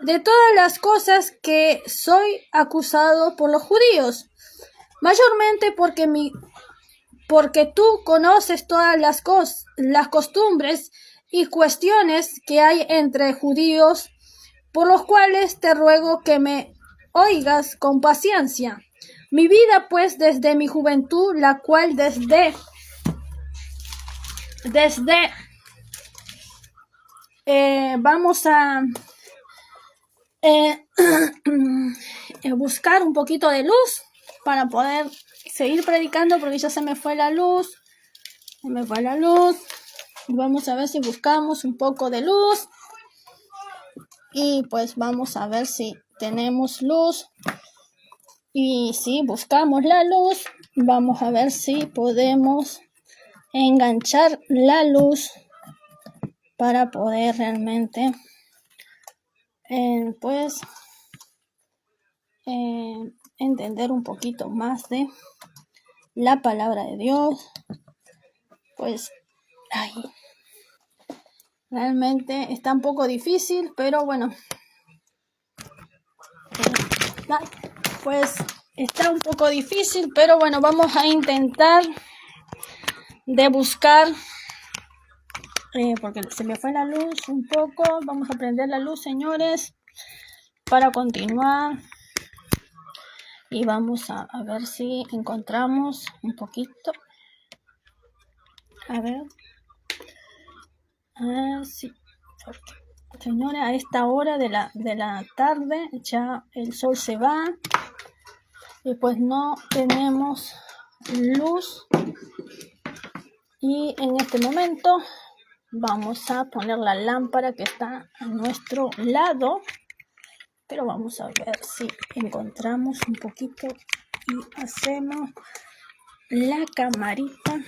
de todas las cosas que soy acusado por los judíos, mayormente porque tú conoces todas las costumbres y cuestiones que hay entre judíos, por los cuales te ruego que me oigas con paciencia. Mi vida, pues, desde mi juventud, la cual vamos a buscar un poquito de luz para poder seguir predicando, porque ya se me fue la luz. Vamos a ver si buscamos un poco de luz. Y pues vamos a ver si tenemos luz. Y si buscamos la luz, vamos a ver si podemos enganchar la luz para poder realmente entender un poquito más de la palabra de Dios. Pues realmente está un poco difícil, pero bueno, pues está un poco difícil, pero bueno, vamos a intentar de buscar, porque se me fue la luz un poco. Vamos a prender la luz, señores, para continuar, y vamos a ver si encontramos un poquito. A ver, sí, señores, a esta hora de la tarde ya el sol se va y pues no tenemos luz. Y en este momento vamos a poner la lámpara que está a nuestro lado, pero vamos a ver si encontramos un poquito y hacemos la camarita.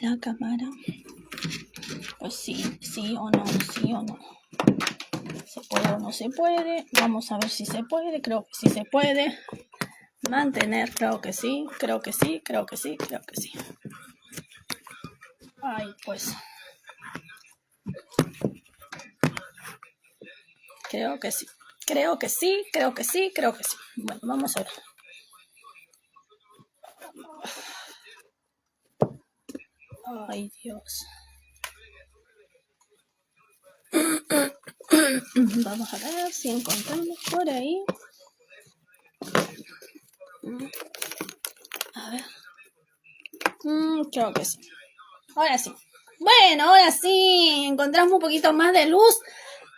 La cámara, pues sí o no, se puede o no se puede. Vamos a ver si se puede. Creo que sí se puede mantener. Creo que sí. Ay, pues creo que sí. Bueno, vamos a ver. Ay, Dios. Vamos a ver si encontramos por ahí. A ver. Creo que sí. Ahora sí. Bueno, ahora sí encontramos un poquito más de luz,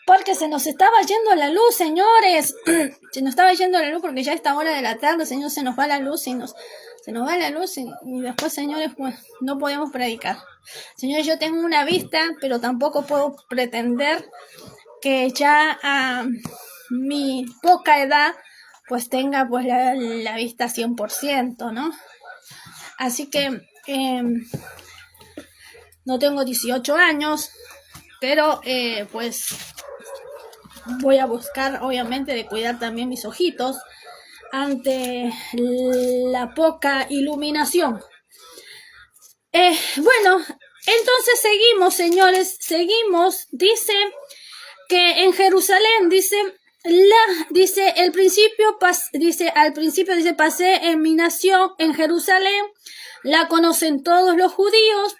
porque se nos estaba yendo la luz, señores. Se nos estaba yendo la luz porque ya a esta hora de la tarde, señor, se nos va la luz y se nos va la luz y después, señores, pues no podemos predicar. Señores, yo tengo una vista, pero tampoco puedo pretender que ya a mi poca edad pues tenga pues la vista 100%, ¿no? Así que no tengo 18 años, pero pues voy a buscar obviamente de cuidar también mis ojitos ante la poca iluminación. Bueno, entonces seguimos, señores, seguimos. Dice que en Jerusalén, dice al principio pasé en mi nación, en Jerusalén, la conocen todos los judíos.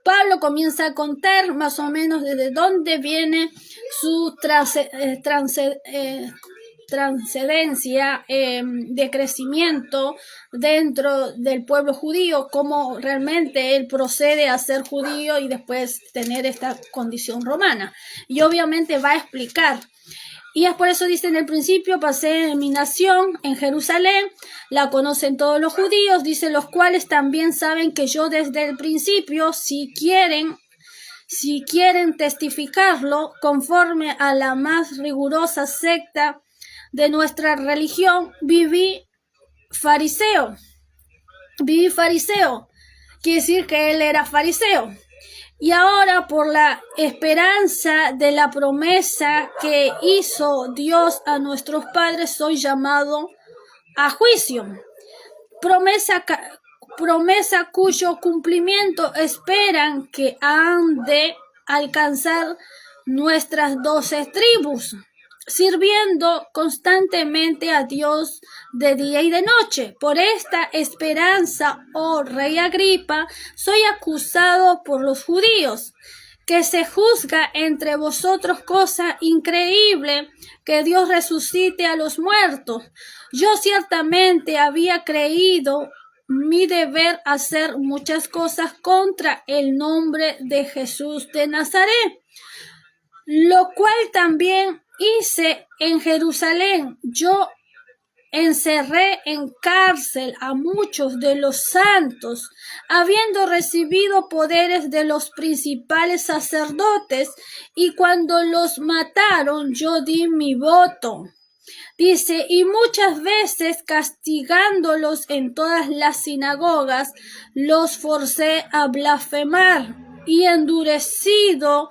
Pablo comienza a contar más o menos desde dónde viene su transcendencia de crecimiento dentro del pueblo judío, cómo realmente él procede a ser judío y después tener esta condición romana. Y obviamente va a explicar. Y es por eso dice en el principio, pasé en mi nación, en Jerusalén, la conocen todos los judíos, dice los cuales también saben que yo desde el principio, si quieren testificarlo, conforme a la más rigurosa secta de nuestra religión, viví fariseo. Quiere decir que él era fariseo. Y ahora, por la esperanza de la promesa que hizo Dios a nuestros padres, soy llamado a juicio. Promesa cuyo cumplimiento esperan que han de alcanzar nuestras 12 tribus, sirviendo constantemente a Dios de día y de noche. Por esta esperanza, oh rey Agripa, soy acusado por los judíos, que se juzga entre vosotros cosa increíble, que Dios resucite a los muertos. Yo ciertamente había creído mi deber hacer muchas cosas contra el nombre de Jesús de Nazaret, lo cual también hice en Jerusalén. Yo encerré en cárcel a muchos de los santos, habiendo recibido poderes de los principales sacerdotes, y cuando los mataron yo di mi voto. Dice, y muchas veces castigándolos en todas las sinagogas, los forcé a blasfemar, y endurecido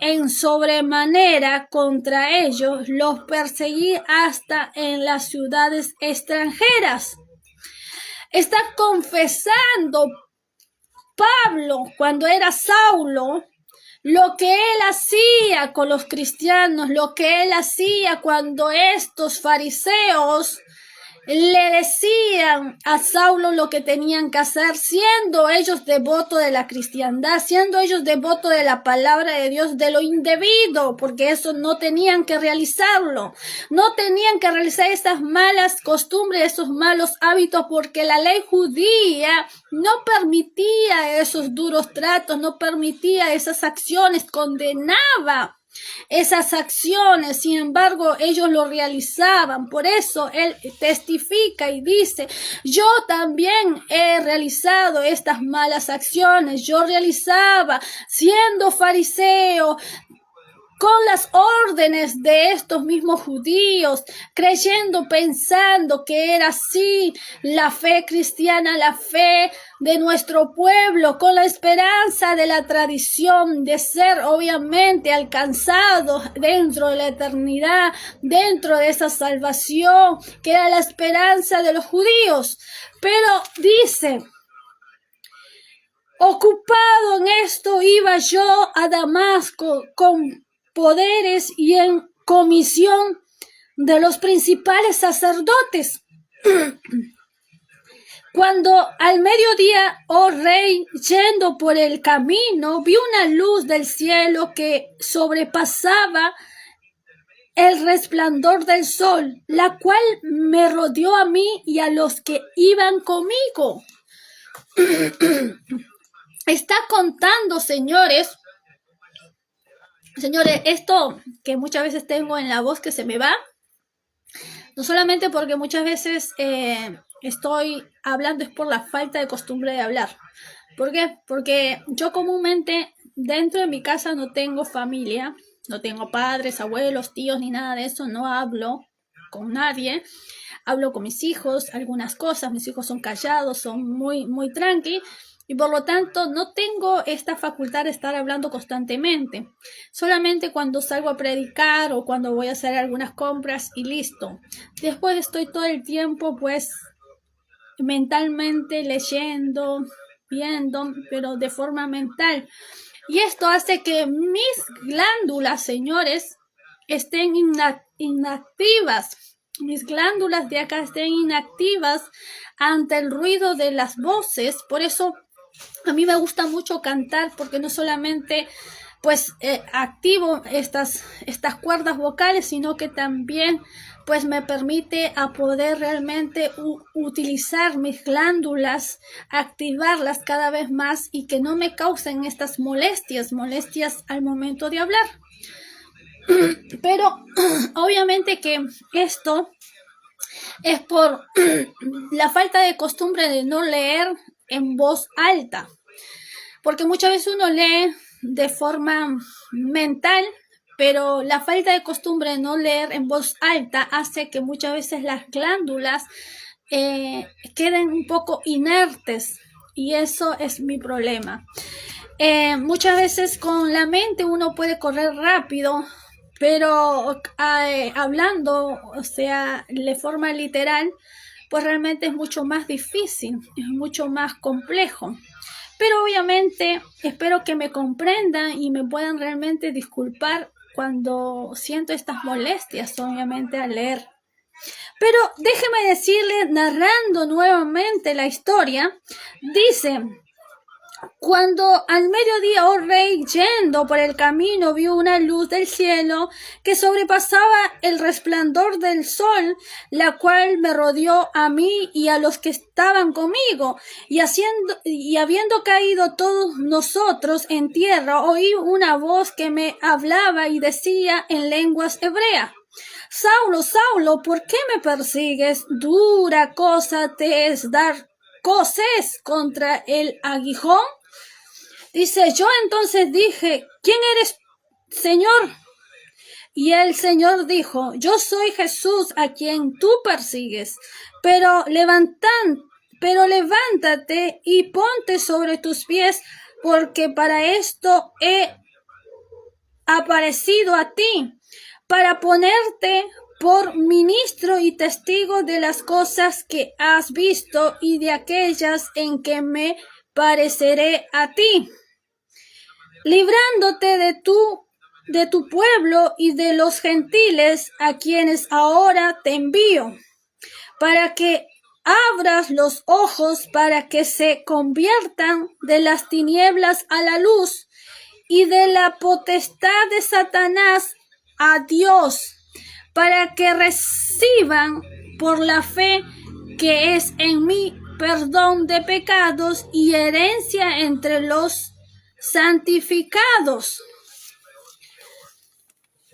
en sobremanera contra ellos, los perseguí hasta en las ciudades extranjeras. Está confesando Pablo, cuando era Saulo, lo que él hacía con los cristianos, lo que él hacía cuando estos fariseos le decían a Saulo lo que tenían que hacer, siendo ellos devotos de la cristiandad, siendo ellos devotos de la palabra de Dios, de lo indebido, porque eso no tenían que realizarlo, no tenían que realizar esas malas costumbres, esos malos hábitos, porque la ley judía no permitía esos duros tratos, no permitía esas acciones, condenaba esas acciones. Sin embargo, ellos lo realizaban. Por eso él testifica y dice, yo también he realizado estas malas acciones. Yo realizaba, siendo fariseo, con las órdenes de estos mismos judíos, creyendo, pensando que era así la fe cristiana, la fe de nuestro pueblo, con la esperanza de la tradición de ser obviamente alcanzados dentro de la eternidad, dentro de esa salvación que era la esperanza de los judíos. Pero dice, ocupado en esto iba yo a Damasco con poderes y en comisión de los principales sacerdotes. Cuando al mediodía, oh rey, yendo por el camino, vi una luz del cielo que sobrepasaba el resplandor del sol, la cual me rodeó a mí y a los que iban conmigo. Está contando, señores, esto que muchas veces tengo en la voz que se me va, no solamente porque muchas veces estoy hablando es por la falta de costumbre de hablar. ¿Por qué? Porque yo comúnmente dentro de mi casa no tengo familia, no tengo padres, abuelos, tíos, ni nada de eso, no hablo con nadie. Hablo con mis hijos, algunas cosas, mis hijos son callados, son muy tranqui, y por lo tanto no tengo esta facultad de estar hablando constantemente. Solamente cuando salgo a predicar o cuando voy a hacer algunas compras y listo. Después estoy todo el tiempo pues mentalmente leyendo, viendo, pero de forma mental. Y esto hace que mis glándulas, señores, estén inactivas. Mis glándulas de acá estén inactivas ante el ruido de las voces. Por eso a mí me gusta mucho cantar, porque no solamente pues activo estas cuerdas vocales, sino que también pues me permite a poder realmente utilizar mis glándulas, activarlas cada vez más y que no me causen estas molestias al momento de hablar. Pero obviamente que esto es por la falta de costumbre de no leer en voz alta, porque muchas veces uno lee de forma mental, pero la falta de costumbre de no leer en voz alta hace que muchas veces las glándulas queden un poco inertes, y eso es mi problema. Muchas veces con la mente uno puede correr rápido, pero hablando, o sea, de forma literal, pues realmente es mucho más difícil, es mucho más complejo. Pero obviamente espero que me comprendan y me puedan realmente disculpar cuando siento estas molestias, obviamente, al leer. Pero déjeme decirle, narrando nuevamente la historia, dice: cuando al mediodía, oh rey, yendo por el camino, vio una luz del cielo que sobrepasaba el resplandor del sol, la cual me rodeó a mí y a los que estaban conmigo, y habiendo caído todos nosotros en tierra, oí una voz que me hablaba y decía en lenguas hebreas: Saulo, Saulo, ¿por qué me persigues? Dura cosa te es dar coces contra el aguijón. Dice: yo entonces dije: ¿quién eres, Señor? Y el Señor dijo: yo soy Jesús a quien tú persigues, pero levántate y ponte sobre tus pies, porque para esto he aparecido a ti, para ponerte por ministro y testigo de las cosas que has visto y de aquellas en que me pareceré a ti, librándote de tu pueblo y de los gentiles a quienes ahora te envío, para que abras los ojos, para que se conviertan de las tinieblas a la luz y de la potestad de Satanás a Dios, para que reciban por la fe que es en mí perdón de pecados y herencia entre los santificados.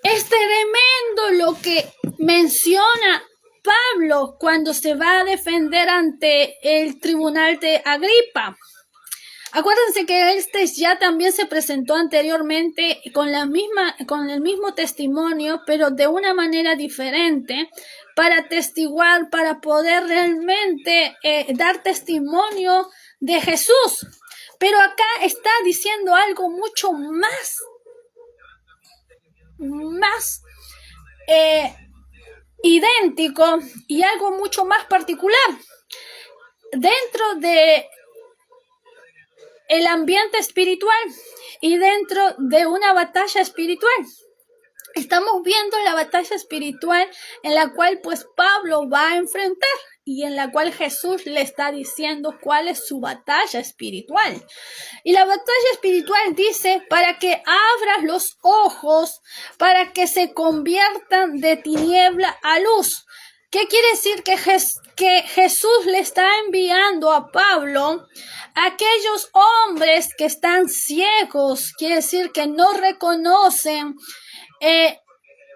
Es tremendo lo que menciona Pablo cuando se va a defender ante el tribunal de Agripa. Acuérdense que este ya también se presentó anteriormente con el mismo testimonio, pero de una manera diferente, para testiguar, para poder realmente dar testimonio de Jesús. Pero acá está diciendo algo mucho más idéntico y algo mucho más particular. Dentro de el ambiente espiritual y dentro de una batalla espiritual. Estamos viendo la batalla espiritual en la cual pues Pablo va a enfrentar y en la cual Jesús le está diciendo cuál es su batalla espiritual. Y la batalla espiritual dice: para que abras los ojos, para que se conviertan de tiniebla a luz. ¿Qué quiere decir? Que Jesús le está enviando a Pablo a aquellos hombres que están ciegos, quiere decir que no reconocen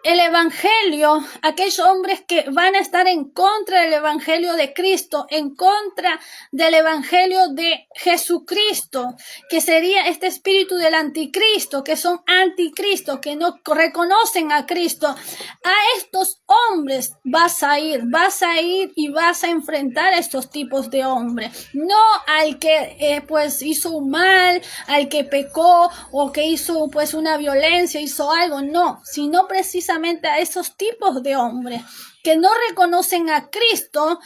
el evangelio, aquellos hombres que van a estar en contra del evangelio de Cristo, en contra del evangelio de Jesucristo, que sería este espíritu del anticristo, que son anticristos, que no reconocen a Cristo. A estos hombres vas a ir y vas a enfrentar a estos tipos de hombres, no al que pues hizo un mal, al que pecó o que hizo pues una violencia, hizo algo, no, sino precisamente a esos tipos de hombres que no reconocen a Cristo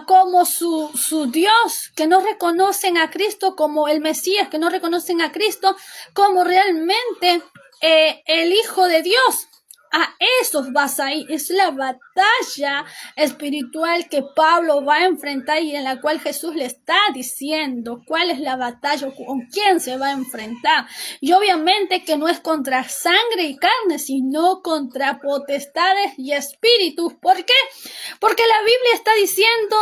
como su Dios, que no reconocen a Cristo como el Mesías, que no reconocen a Cristo como realmente el Hijo de Dios. A esos vas a ir. Es la batalla espiritual que Pablo va a enfrentar y en la cual Jesús le está diciendo cuál es la batalla, con quién se va a enfrentar. Y obviamente que no es contra sangre y carne, sino contra potestades y espíritus. ¿Por qué? Porque la Biblia está diciendo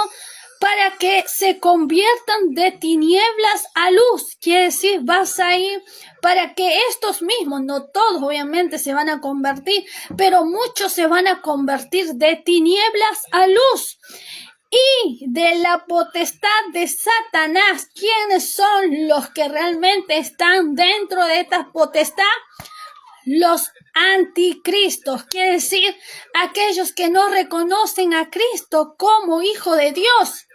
para que se conviertan de tinieblas a luz. Quiere decir, vas a ir para que estos mismos, no todos obviamente se van a convertir, pero muchos se van a convertir de tinieblas a luz. Y de la potestad de Satanás, ¿quiénes son los que realmente están dentro de esta potestad? Los anticristos, quiere decir aquellos que no reconocen a Cristo como Hijo de Dios.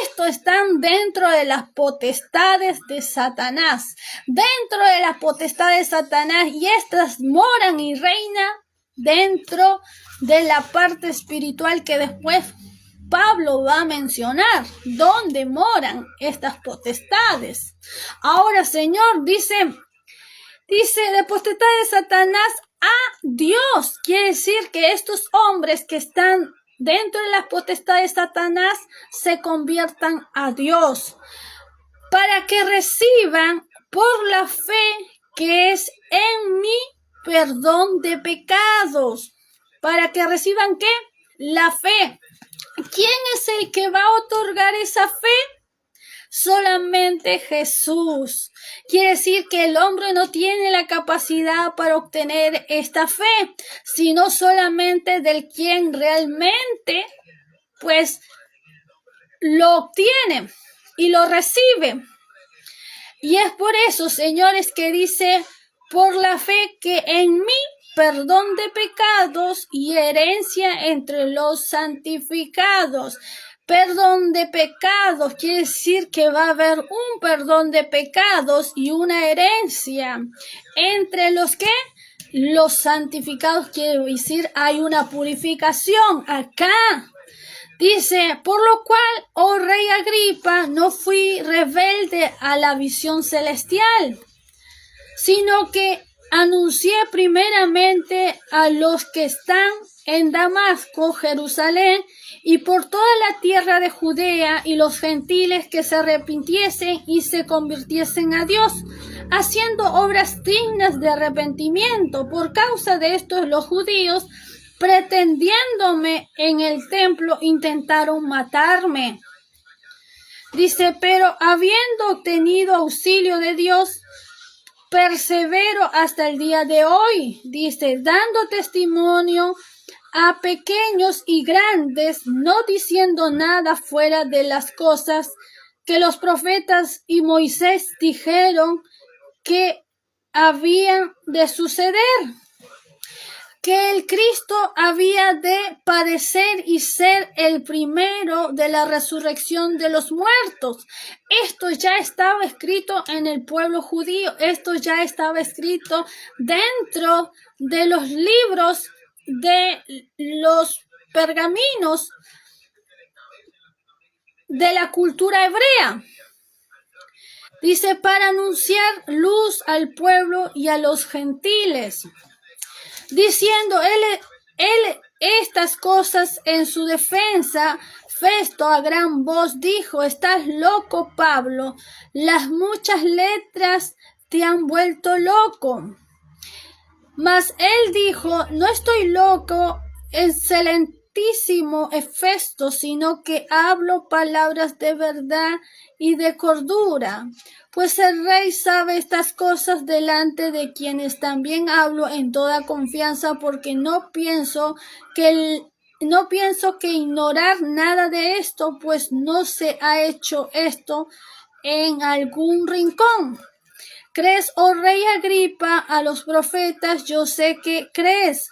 Estos están dentro de las potestades de Satanás, dentro de las potestades de Satanás, y estas moran y reinan dentro de la parte espiritual que después Pablo va a mencionar, dónde moran estas potestades. Ahora, Señor, dice, de potestad de Satanás a Dios. Quiere decir que estos hombres que están dentro de las potestades de Satanás se conviertan a Dios para que reciban por la fe que es en mí perdón de pecados. Para que reciban ¿qué? La fe. ¿Quién es el que va a otorgar esa fe? Solamente Jesús. Quiere decir que el hombre no tiene la capacidad para obtener esta fe, sino solamente del quien realmente pues lo obtiene y lo recibe. Y es por eso, señores, que dice, por la fe que en mí perdón de pecados y herencia entre los santificados. Perdón de pecados quiere decir que va a haber un perdón de pecados y una herencia. Entre los que los santificados quiere decir hay una purificación acá. Dice, por lo cual, oh rey Agripa, no fui rebelde a la visión celestial, sino que anuncié primeramente a los que están en Damasco, Jerusalén, y por toda la tierra de Judea y los gentiles que se arrepintiesen y se convirtiesen a Dios, haciendo obras dignas de arrepentimiento. Por causa de esto los judíos, pretendiéndome en el templo, intentaron matarme. Dice, pero habiendo obtenido auxilio de Dios, persevero hasta el día de hoy. Dice, dando testimonio a pequeños y grandes, no diciendo nada fuera de las cosas que los profetas y Moisés dijeron que habían de suceder, que el Cristo había de padecer y ser el primero de la resurrección de los muertos. Esto ya estaba escrito en el pueblo judío, esto ya estaba escrito dentro de los libros de los pergaminos de la cultura hebrea. Dice, para anunciar luz al pueblo y a los gentiles, diciendo él estas cosas en su defensa. Festo a gran voz dijo, estás loco, Pablo, las muchas letras te han vuelto loco. Mas él dijo, no estoy loco, excelentísimo excelentísimo Hefesto, sino que hablo palabras de verdad y de cordura. Pues el rey sabe estas cosas, delante de quienes también hablo en toda confianza, porque no pienso que ignorar nada de esto, pues no se ha hecho esto en algún rincón. ¿Crees, oh rey Agripa, a los profetas? Yo sé que crees.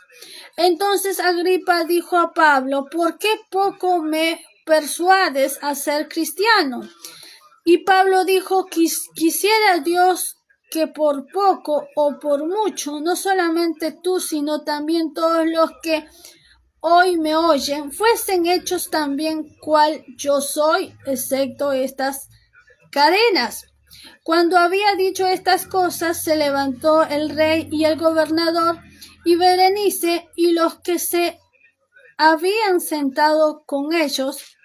Entonces Agripa dijo a Pablo: ¿por qué poco me persuades a ser cristiano? Y Pablo dijo: quisiera Dios que por poco o por mucho, no solamente tú, sino también todos los que hoy me oyen, fuesen hechos también cual yo soy, excepto estas cadenas. Cuando había dicho estas cosas, se levantó el rey y el gobernador y Berenice y los que se habían sentado con ellos,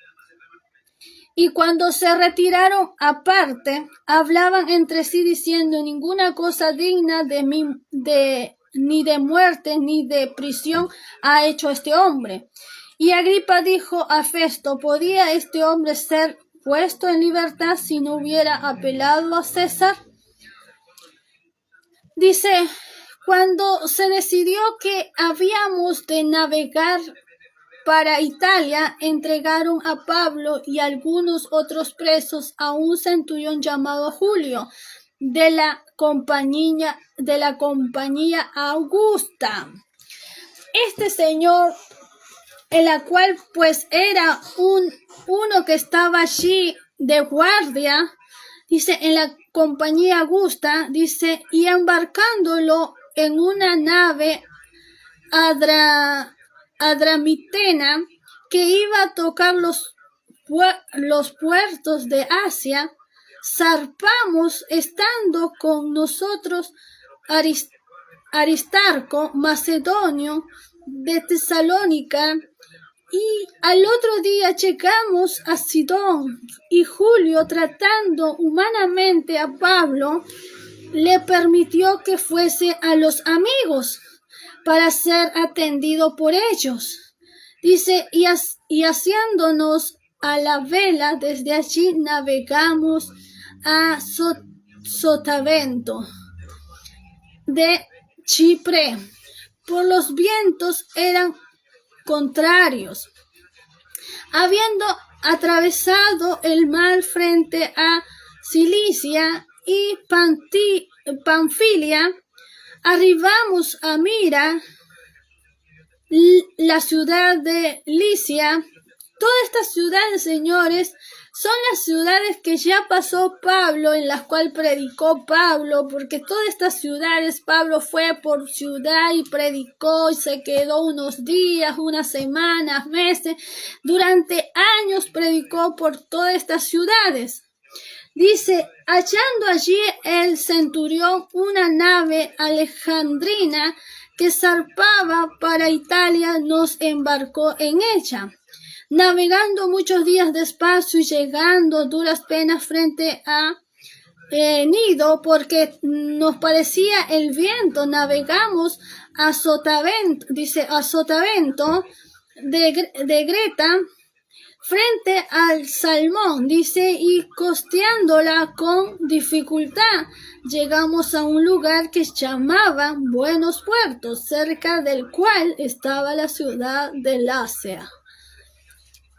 y cuando se retiraron aparte, hablaban entre sí diciendo: ninguna cosa digna ni de muerte ni de prisión ha hecho este hombre. Y Agripa dijo a Festo: ¿podía este hombre ser puesto en libertad si no hubiera apelado a César? Dice: cuando se decidió que habíamos de navegar para Italia, entregaron a Pablo y algunos otros presos a un centurión llamado Julio, de la compañía Augusta. Este señor, en la cual pues era uno que estaba allí de guardia, dice, en la compañía Augusta, dice, y embarcándolo en una nave adramitena que iba a tocar los puertos de Asia, zarpamos, estando con nosotros Aristarco, macedonio, de Tesalónica, y al otro día llegamos a Sidón, y Julio, tratando humanamente a Pablo, le permitió que fuese a los amigos para ser atendido por ellos. Dice, y haciéndonos a la vela, desde allí navegamos a Sotavento de Chipre, por los vientos eran contrarios. Habiendo atravesado el mar frente a Cilicia y Panfilia, arribamos a Mira, la ciudad de Licia. Todas estas ciudades, señores, son las ciudades que ya pasó Pablo, en las cuales predicó Pablo, porque todas estas ciudades Pablo fue por ciudad y predicó y se quedó unos días, unas semanas, meses. Durante años predicó por todas estas ciudades. Dice, hallando allí el centurión una nave alejandrina que zarpaba para Italia, nos embarcó en ella. Navegando muchos días despacio y llegando a duras penas frente a Nido, porque nos parecía el viento, navegamos a Sotavento, dice, a Sotavento de Greta, frente al Salmón, dice, y costeándola con dificultad, llegamos a un lugar que llamaban Buenos Puertos, cerca del cual estaba la ciudad de Lasea.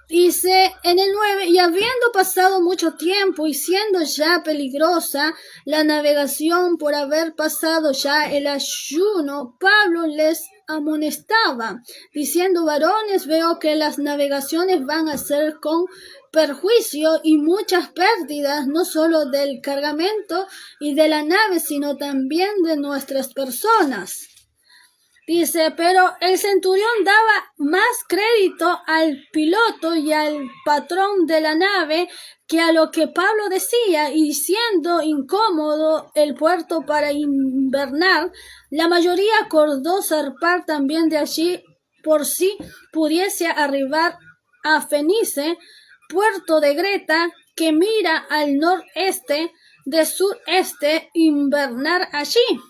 Dice en el 9, y habiendo pasado mucho tiempo y siendo ya peligrosa la navegación por haber pasado ya el ayuno, Pablo les amonestaba, diciendo: varones, veo que las navegaciones van a ser con perjuicio y muchas pérdidas, no solo del cargamento y de la nave, sino también de nuestras personas. Dice, pero el centurión daba más crédito al piloto y al patrón de la nave que a lo que Pablo decía, y siendo incómodo el puerto para invernar, la mayoría acordó zarpar también de allí, por si pudiese arribar a Fenice, puerto de Greta, que mira al noreste, de sureste, invernar allí.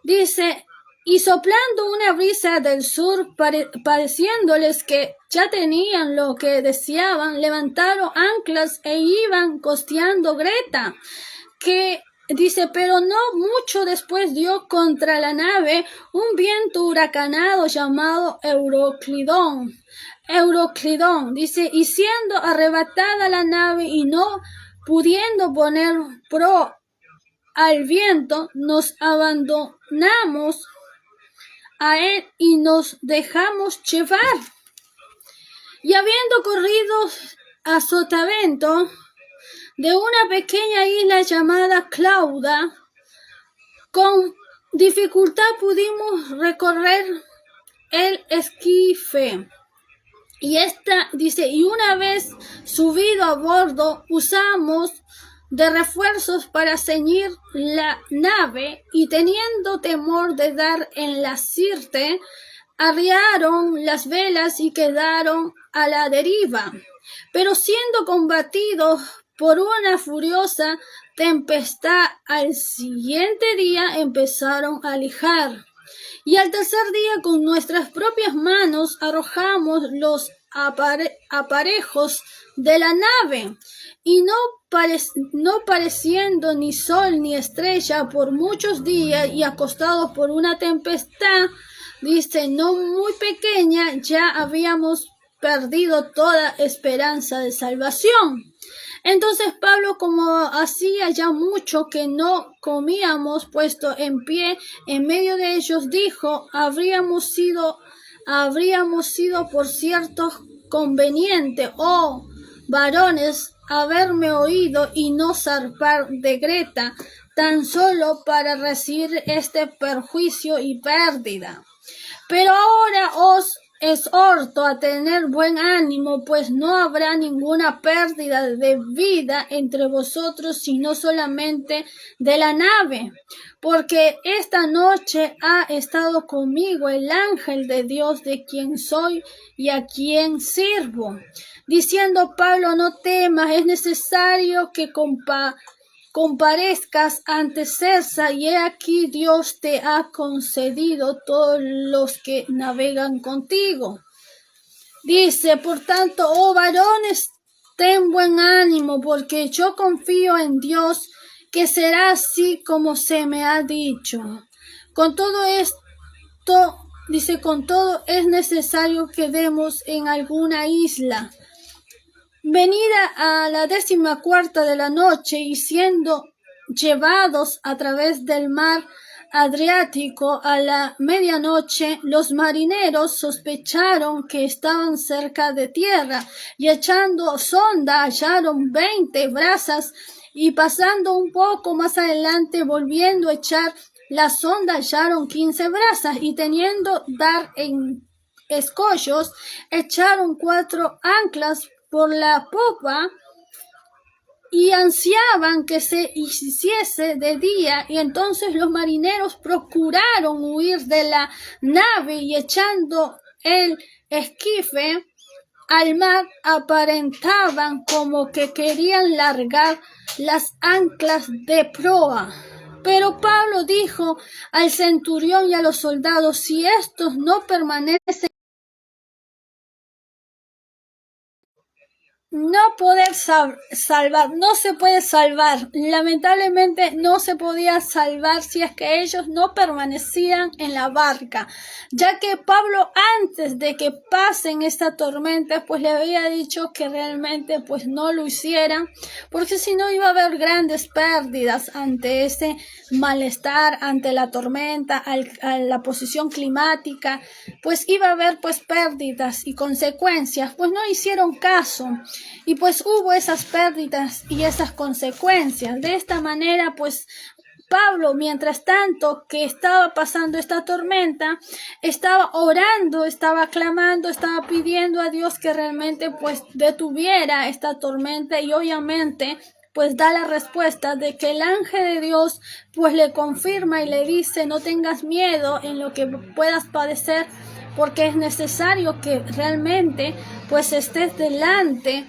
Dice, Y soplando una brisa del sur, pareciéndoles que ya tenían lo que deseaban, levantaron anclas e iban costeando Creta, que dice, pero no mucho después dio contra la nave un viento huracanado llamado Euroclidón, dice, y siendo arrebatada la nave y no pudiendo poner pro al viento, nos abandonamos a él y nos dejamos llevar. Y habiendo corrido a sotavento de una pequeña isla llamada Clauda, con dificultad pudimos recorrer el esquife. Y dice, y una vez subido a bordo, usamos de refuerzos para ceñir la nave, y teniendo temor de dar en la sirte, arriaron las velas y quedaron a la deriva. Pero siendo combatidos por una furiosa tempestad, al siguiente día empezaron a lijar. Y al tercer día con nuestras propias manos arrojamos los aparejos de la nave, y no pareciendo ni sol ni estrella por muchos días, y acostados por una tempestad, dice, no muy pequeña, ya habíamos perdido toda esperanza de salvación. Entonces Pablo, como hacía ya mucho que no comíamos, puesto en pie en medio de ellos, dijo, habríamos sido por cierto conveniente, oh varones, haberme oído y no zarpar de Creta, tan solo para recibir este perjuicio y pérdida. Pero ahora os exhorto a tener buen ánimo, pues no habrá ninguna pérdida de vida entre vosotros, sino solamente de la nave, porque esta noche ha estado conmigo el ángel de Dios, de quien soy y a quien sirvo. Diciendo Pablo, no temas, es necesario que comparezcas ante César, y he aquí Dios te ha concedido todos los que navegan contigo. Dice, por tanto, oh varones, ten buen ánimo, porque yo confío en Dios, que será así como se me ha dicho. Con todo esto, dice, con todo es necesario que demos en alguna isla. Venida a la 14:15 de la noche, y siendo llevados a través del mar Adriático a la medianoche, los marineros sospecharon que estaban cerca de tierra, y echando sonda hallaron 20 brazas, y pasando un poco más adelante, volviendo a echar la sonda, hallaron 15 brazas, y teniendo dar en escollos, echaron 4 anclas por la popa, y ansiaban que se hiciese de día. Y entonces los marineros procuraron huir de la nave, y echando el esquife al mar, aparentaban como que querían largar las anclas de proa. Pero Pablo dijo al centurión y a los soldados, si estos no permanecen, no se puede salvar. Lamentablemente no se podía salvar si es que ellos no permanecían en la barca, ya que Pablo, antes de que pasen esta tormenta, pues le había dicho que realmente pues no lo hicieran, porque si no iba a haber grandes pérdidas ante ese malestar, ante la tormenta, a la posición climática, pues iba a haber pues pérdidas y consecuencias. Pues no hicieron caso, y pues hubo esas pérdidas y esas consecuencias. De esta manera, pues Pablo, mientras tanto que estaba pasando esta tormenta, estaba orando, estaba clamando, estaba pidiendo a Dios que realmente pues detuviera esta tormenta, y obviamente pues da la respuesta de que el ángel de Dios pues le confirma y le dice, no tengas miedo en lo que puedas padecer, porque es necesario que realmente pues estés delante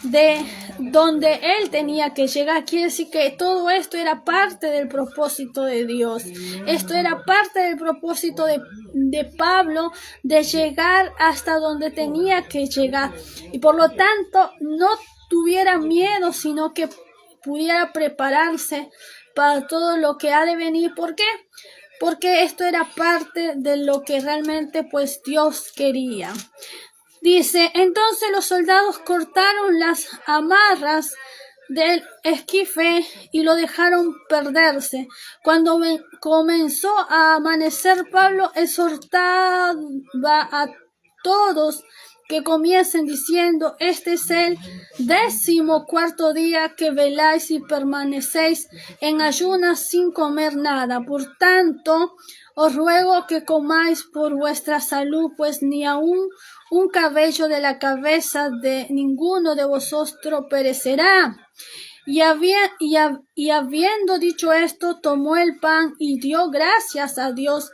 de donde él tenía que llegar. Quiere decir que todo esto era parte del propósito de Dios. Esto era parte del propósito de Pablo de llegar hasta donde tenía que llegar. Y por lo tanto no tuviera miedo, sino que pudiera prepararse para todo lo que ha de venir. ¿Por qué? Porque esto era parte de lo que realmente pues Dios quería. Dice, entonces los soldados cortaron las amarras del esquife y lo dejaron perderse. Cuando comenzó a amanecer, Pablo exhortaba a todos que comiesen diciendo, este es el 14º día que veláis y permanecéis en ayunas sin comer nada. Por tanto, os ruego que comáis por vuestra salud, pues ni aun un cabello de la cabeza de ninguno de vosotros perecerá. Y habiendo dicho esto, tomó el pan y dio gracias a Dios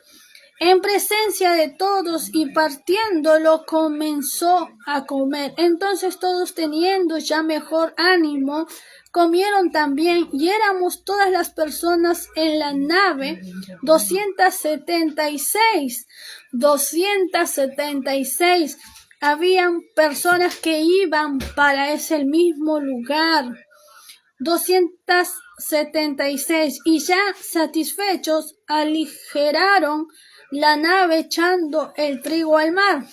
en presencia de todos, y partiéndolo comenzó a comer. Entonces todos, teniendo ya mejor ánimo, comieron también, y éramos todas las personas en la nave 276. Habían personas que iban para ese mismo lugar. 276, y ya satisfechos aligeraron la nave echando el trigo al mar.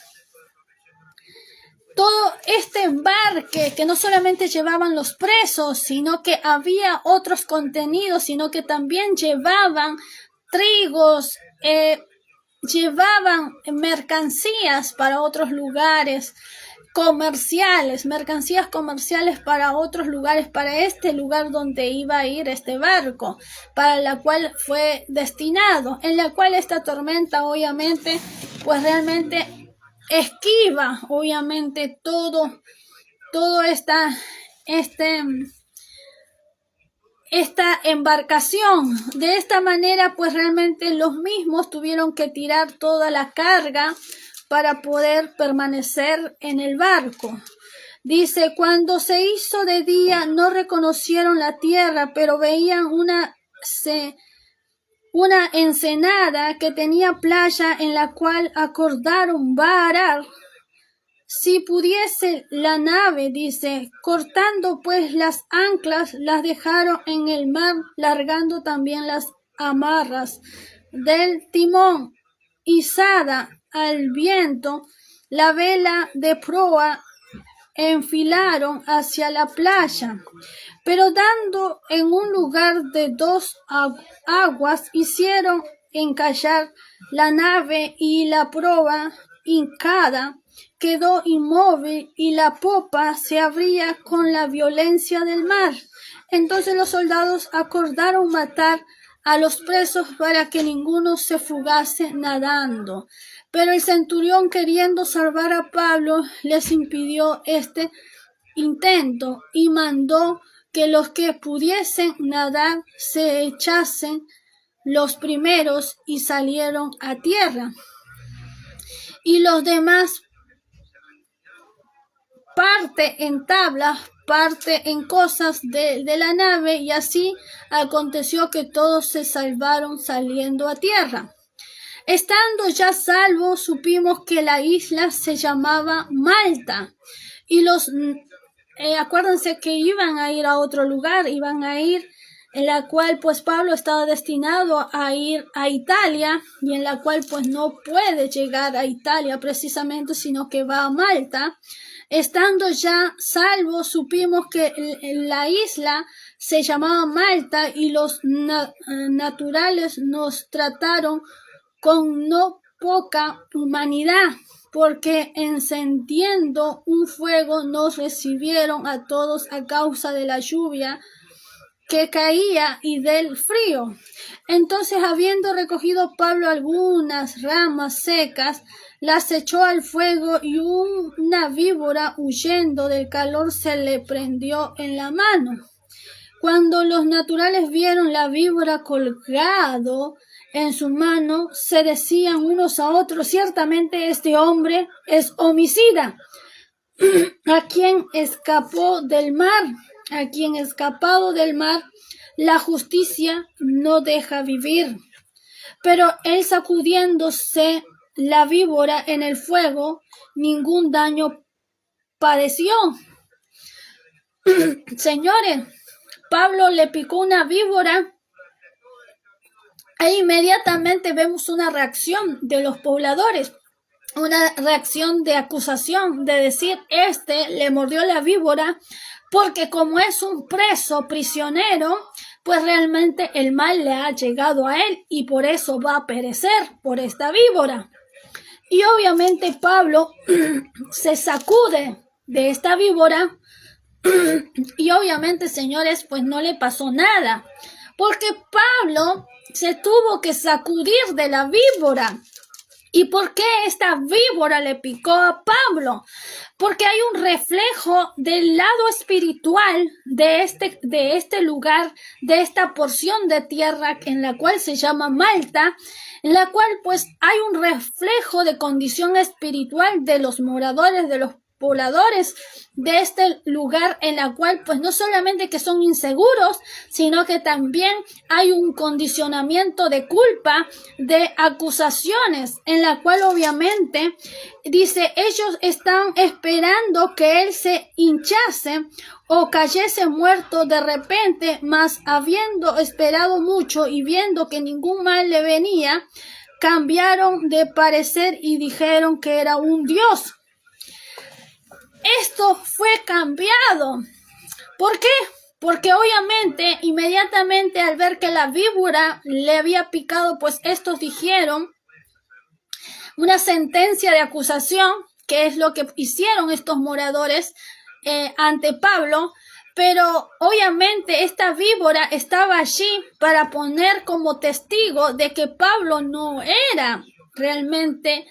Todo este embarque que no solamente llevaban los presos, sino que había otros contenidos, sino que también llevaban trigos, llevaban mercancías para otros lugares comerciales, mercancías comerciales para otros lugares, para este lugar donde iba a ir este barco, para la cual fue destinado, en la cual esta tormenta obviamente pues realmente esquiva obviamente todo esta embarcación. De esta manera pues realmente los mismos tuvieron que tirar toda la carga para poder permanecer en el barco. Dice, cuando se hizo de día no reconocieron la tierra, pero veían una ensenada que tenía playa, en la cual acordaron varar si pudiese la nave. Dice, cortando pues las anclas, las dejaron en el mar, largando también las amarras del timón, izada al viento, la vela de proa enfilaron hacia la playa, pero dando en un lugar de 2 aguas, hicieron encallar la nave, y la proa hincada quedó inmóvil, y la popa se abría con la violencia del mar. Entonces los soldados acordaron matar a los presos para que ninguno se fugase nadando. Pero el centurión, queriendo salvar a Pablo, les impidió este intento y mandó que los que pudiesen nadar se echasen los primeros, y salieron a tierra. Y los demás, parte en tablas, parte en cosas de la nave, y así aconteció que todos se salvaron saliendo a tierra. Estando ya salvos, supimos que la isla se llamaba Malta, y acuérdense que iban a ir a otro lugar, iban a ir, en la cual pues Pablo estaba destinado a ir a Italia, y en la cual pues no puede llegar a Italia precisamente, sino que va a Malta. Estando ya salvos, supimos que la isla se llamaba Malta, y los naturales nos trataron con no poca humanidad, porque encendiendo un fuego nos recibieron a todos a causa de la lluvia que caía y del frío. Entonces, habiendo recogido Pablo algunas ramas secas, las echó al fuego, y una víbora, huyendo del calor, se le prendió en la mano. Cuando los naturales vieron la víbora colgado en su mano, se decían unos a otros, ciertamente este hombre es homicida. a quien escapó del mar, a quien escapado del mar, la justicia no deja vivir. Pero él sacudiéndose la víbora en el fuego, ningún daño padeció. Señores, Pablo le picó una víbora e inmediatamente vemos una reacción de los pobladores, una reacción de acusación, de decir, le mordió la víbora porque como es un preso prisionero, pues realmente el mal le ha llegado a él y por eso va a perecer por esta víbora. Y obviamente Pablo se sacude de esta víbora y obviamente, señores, pues no le pasó nada, porque Pablo se tuvo que sacudir de la víbora. ¿Y por qué esta víbora le picó a Pablo? Porque hay un reflejo del lado espiritual de este lugar, de esta porción de tierra en la cual se llama Malta, en la cual pues hay un reflejo de condición espiritual de los moradores, de los pobladores de este lugar, en la cual pues no solamente que son inseguros, sino que también hay un condicionamiento de culpa, de acusaciones, en la cual obviamente dice, ellos están esperando que él se hinchase o cayese muerto de repente, mas habiendo esperado mucho y viendo que ningún mal le venía, cambiaron de parecer y dijeron que era un dios. Esto fue cambiado. ¿Por qué? Porque obviamente, inmediatamente al ver que la víbora le había picado, pues estos dijeron una sentencia de acusación, que es lo que hicieron estos moradores ante Pablo, pero obviamente esta víbora estaba allí para poner como testigo de que Pablo no era realmente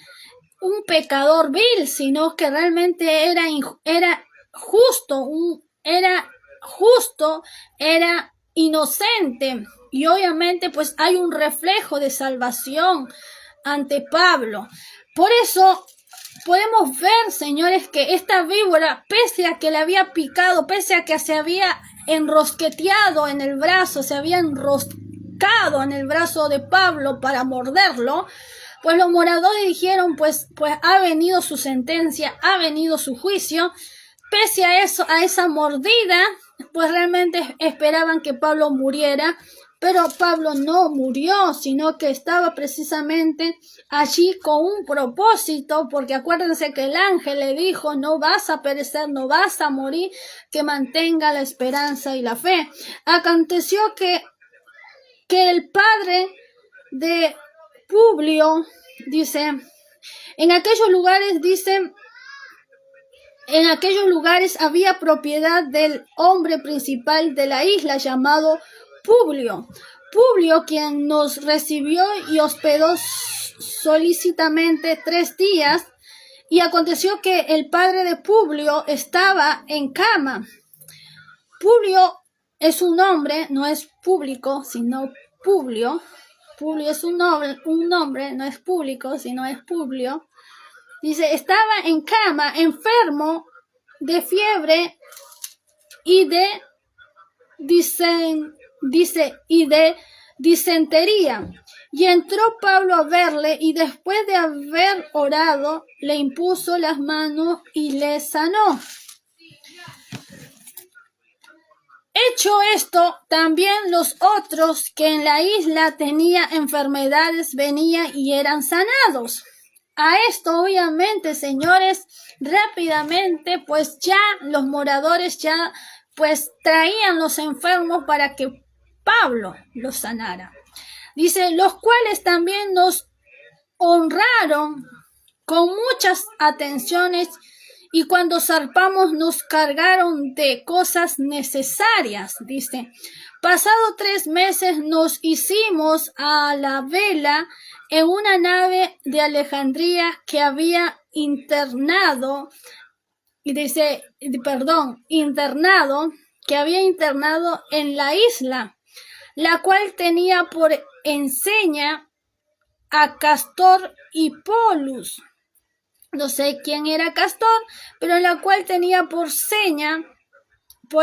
un pecador vil, sino que realmente era justo, era inocente. Y obviamente pues hay un reflejo de salvación ante Pablo. Por eso podemos ver, señores, que esta víbora, pese a que le había picado, pese a que se había enrosqueteado en el brazo, se había enroscado en el brazo de Pablo para morderlo, pues los moradores dijeron, pues ha venido su sentencia, ha venido su juicio. Pese a eso, a esa mordida, pues realmente esperaban que Pablo muriera, pero Pablo no murió, sino que estaba precisamente allí con un propósito, porque acuérdense que el ángel le dijo, no vas a perecer, no vas a morir, que mantenga la esperanza y la fe. Aconteció que el padre de Publio, dice, en aquellos lugares había propiedad del hombre principal de la isla llamado Publio. Publio, quien nos recibió y hospedó solícitamente 3 días, y aconteció que el padre de Publio estaba en cama. Publio es un nombre, no es público, sino Publio. Publio es un nombre, no es público, sino es Publio. Dice, estaba en cama, enfermo de fiebre y de disentería. Y entró Pablo a verle y después de haber orado, le impuso las manos y le sanó. Hecho esto, también los otros que en la isla tenían enfermedades venían y eran sanados. A esto, obviamente, señores, rápidamente, pues ya los moradores ya, pues traían los enfermos para que Pablo los sanara. Dice, los cuales también nos honraron con muchas atenciones y cuando zarpamos nos cargaron de cosas necesarias. Dice, pasado 3 meses nos hicimos a la vela en una nave de Alejandría que había internado en la isla, la cual tenía por enseña a Castor y Polus. no sé quién era Castor, pero en la cual tenía por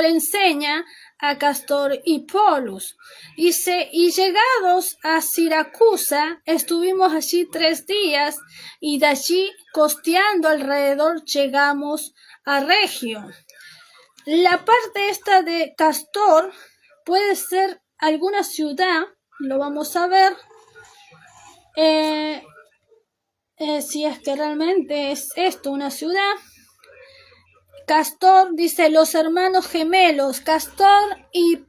enseña a Castor y Polus. Dice, y llegados a Siracusa, estuvimos allí 3 días, y de allí, costeando alrededor, llegamos a Regio. La parte esta de Castor puede ser alguna ciudad, lo vamos a ver, si es que realmente es esto una ciudad. Castor, dice, los hermanos gemelos, Castor y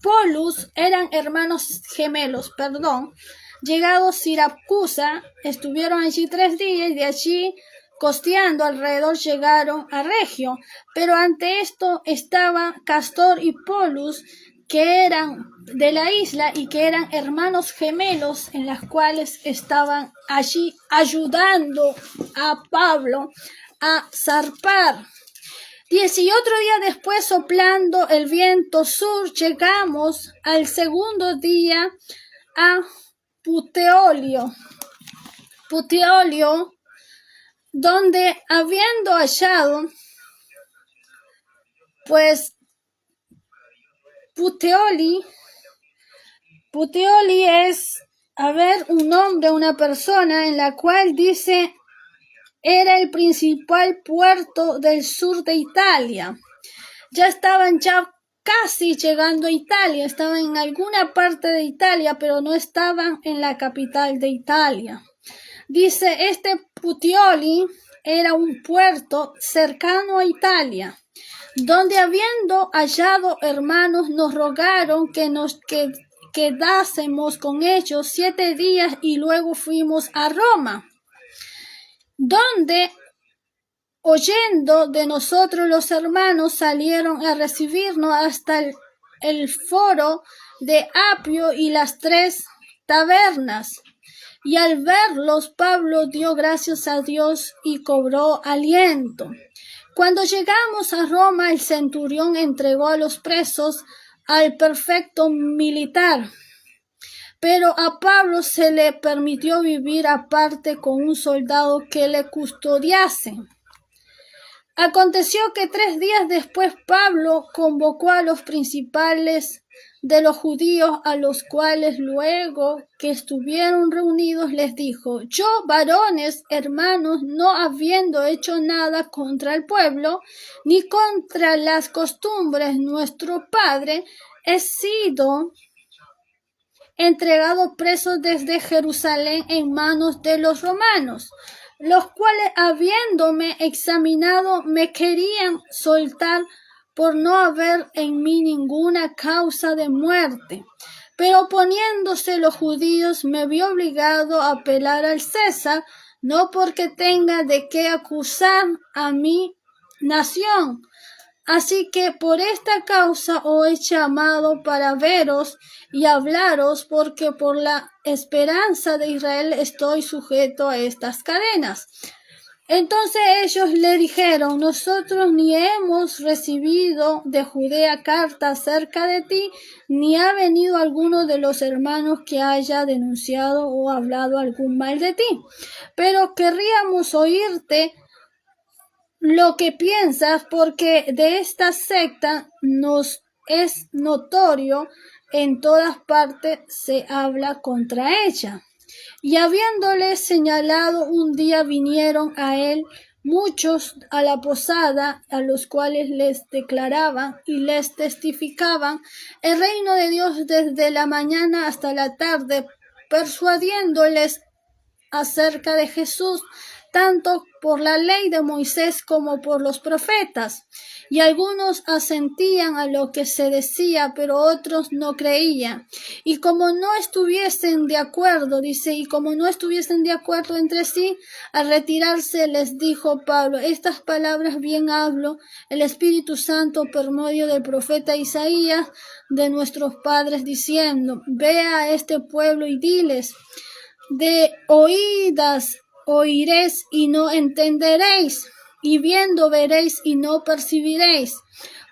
Polus eran hermanos gemelos, Llegados a Siracusa, estuvieron allí 3 días, y de allí, costeando alrededor, llegaron a Regio. Pero ante esto estaba Castor y Polus, que eran de la isla y que eran hermanos gemelos, en las cuales estaban allí ayudando a Pablo a zarpar. Y otro día después, soplando el viento sur, llegamos al segundo día a Puteolio, donde habiendo hallado, pues Puteoli es, un nombre, una persona en la cual dice era el principal puerto del sur de Italia. Ya estaban casi llegando a Italia, estaban en alguna parte de Italia, pero no estaban en la capital de Italia. Dice, este Puteoli era un puerto cercano a Italia, donde habiendo hallado hermanos, nos rogaron que nos quedásemos con ellos 7 días, y luego fuimos a Roma, donde, oyendo de nosotros los hermanos, salieron a recibirnos hasta el foro de Apio y las 3 tabernas. Y al verlos, Pablo dio gracias a Dios y cobró aliento. Cuando llegamos a Roma, el centurión entregó a los presos al prefecto militar, pero a Pablo se le permitió vivir aparte con un soldado que le custodiase. Aconteció que 3 días después Pablo convocó a los principales de los judíos, a los cuales luego que estuvieron reunidos les dijo: yo, varones, hermanos, no habiendo hecho nada contra el pueblo, ni contra las costumbres nuestro padre, he sido entregado preso desde Jerusalén en manos de los romanos, los cuales, habiéndome examinado, me querían soltar por no haber en mí ninguna causa de muerte. Pero oponiéndose los judíos, me vi obligado a apelar al César, no porque tenga de qué acusar a mi nación. Así que por esta causa os he llamado para veros y hablaros, porque por la esperanza de Israel estoy sujeto a estas cadenas. Entonces ellos le dijeron: nosotros ni hemos recibido de Judea carta acerca de ti, ni ha venido alguno de los hermanos que haya denunciado o hablado algún mal de ti, pero querríamos oírte lo que piensas, porque de esta secta nos es notorio, en todas partes se habla contra ella. Y habiéndole señalado un día, vinieron a él muchos a la posada, a los cuales les declaraban y les testificaban el reino de Dios desde la mañana hasta la tarde, persuadiéndoles acerca de Jesús, tanto por la ley de Moisés como por los profetas. Y algunos asentían a lo que se decía, pero otros no creían. Y como no estuviesen de acuerdo, entre sí, al retirarse les dijo Pablo: estas palabras bien hablo el Espíritu Santo por medio del profeta Isaías de nuestros padres, diciendo: ve a este pueblo y diles, de oídas oiréis y no entenderéis, y viendo veréis y no percibiréis.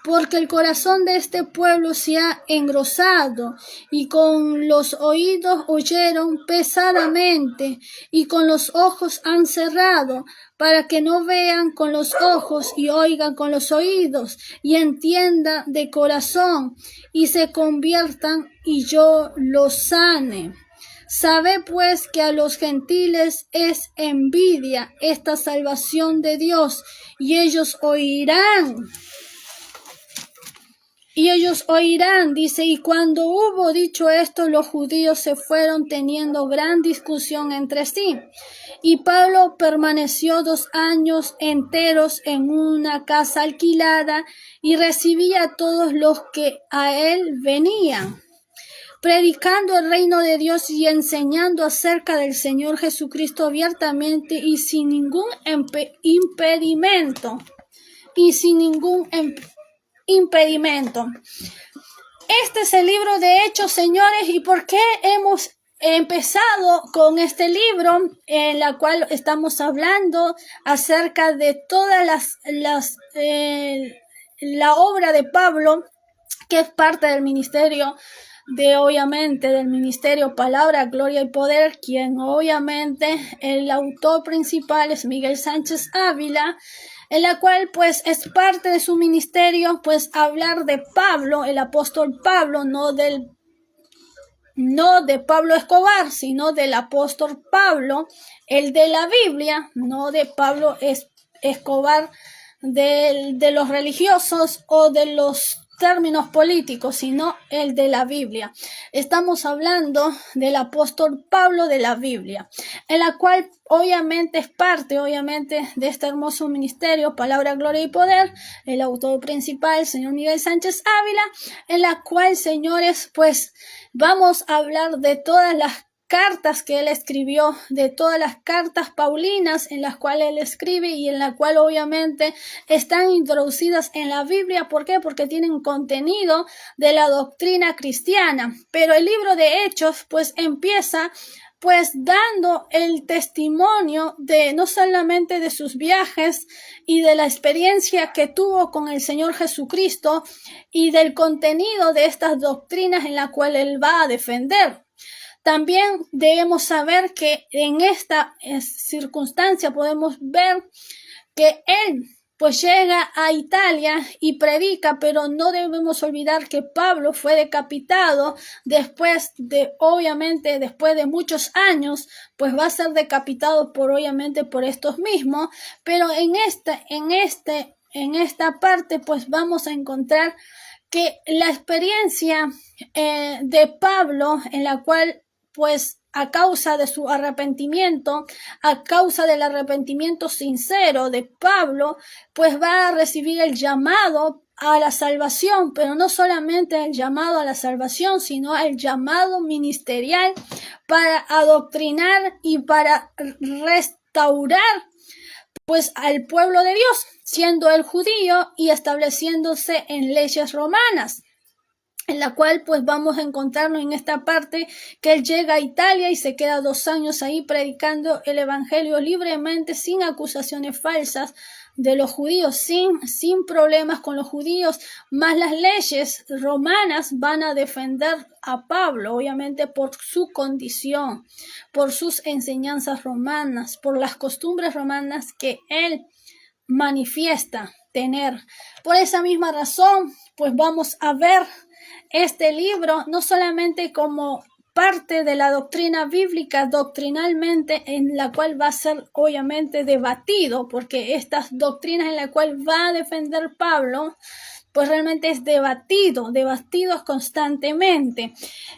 Porque el corazón de este pueblo se ha engrosado, y con los oídos oyeron pesadamente, y con los ojos han cerrado, para que no vean con los ojos, y oigan con los oídos, y entiendan de corazón, y se conviertan, y yo los sane. Sabe pues que a los gentiles es envidia esta salvación de Dios, y ellos oirán. Y ellos oirán, dice, y cuando hubo dicho esto, los judíos se fueron teniendo gran discusión entre sí. Y Pablo permaneció 2 años enteros en una casa alquilada y recibía a todos los que a él venían, predicando el reino de Dios y enseñando acerca del Señor Jesucristo abiertamente y sin ningún impedimento. Este es el libro de Hechos, señores. ¿Y por qué hemos empezado con este libro en la cual estamos hablando acerca de todas la obra de Pablo, que es parte del ministerio del ministerio Palabra, Gloria y Poder, quien obviamente el autor principal es Miguel Sánchez Ávila, en la cual pues es parte de su ministerio pues hablar de Pablo, el apóstol Pablo, no de Pablo Escobar, sino del apóstol Pablo, el de la Biblia, no de Pablo Escobar de los religiosos o de los términos políticos, sino el de la Biblia. Estamos hablando del apóstol Pablo de la Biblia, en la cual obviamente es parte, de este hermoso ministerio, Palabra, Gloria y Poder, el autor principal, el señor Miguel Sánchez Ávila, en la cual, señores, pues vamos a hablar de todas las cartas que él escribió, de todas las cartas paulinas en las cuales él escribe y en la cual obviamente están introducidas en la Biblia. ¿Por qué? Porque tienen contenido de la doctrina cristiana. Pero el libro de Hechos pues empieza pues dando el testimonio de no solamente de sus viajes y de la experiencia que tuvo con el Señor Jesucristo y del contenido de estas doctrinas en la cual él va a defender. También debemos saber que en esta circunstancia podemos ver que él pues llega a Italia y predica, pero no debemos olvidar que Pablo fue decapitado después de muchos años, pues va a ser decapitado por estos mismos, pero en esta parte pues vamos a encontrar que la experiencia de Pablo, en la cual pues a causa de su arrepentimiento, a causa del arrepentimiento sincero de Pablo, pues va a recibir el llamado a la salvación, pero no solamente el llamado a la salvación, sino el llamado ministerial para adoctrinar y para restaurar pues al pueblo de Dios, siendo él judío y estableciéndose en leyes romanas, en la cual pues vamos a encontrarnos en esta parte que él llega a Italia y se queda 2 años ahí predicando el evangelio libremente, sin acusaciones falsas de los judíos, sin problemas con los judíos, más las leyes romanas van a defender a Pablo, obviamente por su condición, por sus enseñanzas romanas, por las costumbres romanas que él manifiesta tener. Por esa misma razón, pues vamos a ver este libro no solamente como parte de la doctrina bíblica, doctrinalmente, en la cual va a ser obviamente debatido, porque estas doctrinas en la cual va a defender Pablo, pues realmente es debatidos constantemente.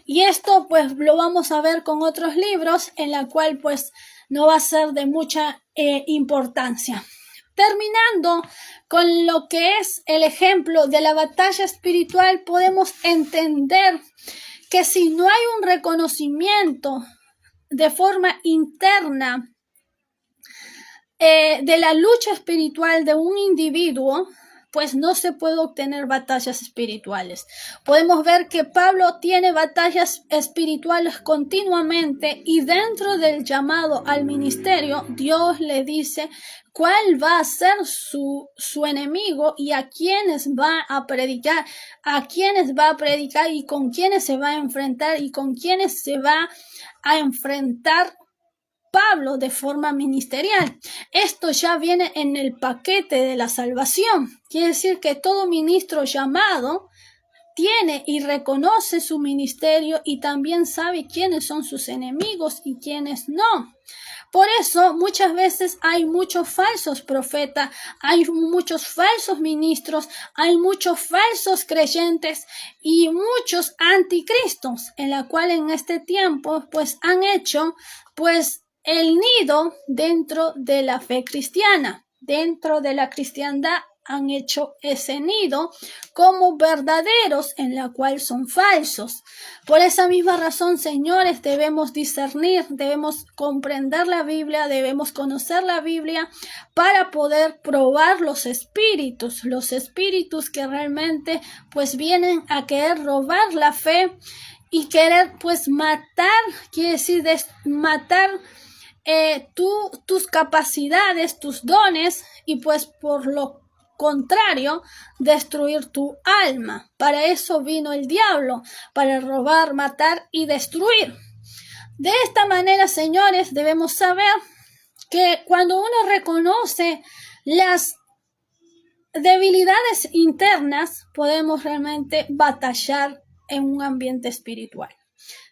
Y esto pues lo vamos a ver con otros libros, en la cual pues no va a ser de mucha importancia. Terminando con lo que es el ejemplo de la batalla espiritual, podemos entender que si no hay un reconocimiento de forma interna de la lucha espiritual de un individuo, pues no se puede obtener batallas espirituales. Podemos ver que Pablo tiene batallas espirituales continuamente y dentro del llamado al ministerio, Dios le dice cuál va a ser su enemigo y a quiénes va a predicar, y con quiénes se va a enfrentar y con quiénes se va a enfrentar Pablo de forma ministerial. Esto ya viene en el paquete de la salvación. Quiere decir que todo ministro llamado tiene y reconoce su ministerio y también sabe quiénes son sus enemigos y quiénes no. Por eso muchas veces hay muchos falsos profetas, hay muchos falsos ministros, hay muchos falsos creyentes y muchos anticristos, en la cual en este tiempo pues han hecho pues el nido dentro de la fe cristiana, dentro de la cristiandad han hecho ese nido como verdaderos, en la cual son falsos. Por esa misma razón, señores, debemos discernir, debemos comprender la Biblia, debemos conocer la Biblia para poder probar los espíritus que realmente pues vienen a querer robar la fe y querer pues matar, quiere decir matar tus capacidades, tus dones y pues por lo contrario, destruir tu alma. Para eso vino el diablo, para robar, matar y destruir. De esta manera, señores, debemos saber que cuando uno reconoce las debilidades internas, podemos realmente batallar en un ambiente espiritual.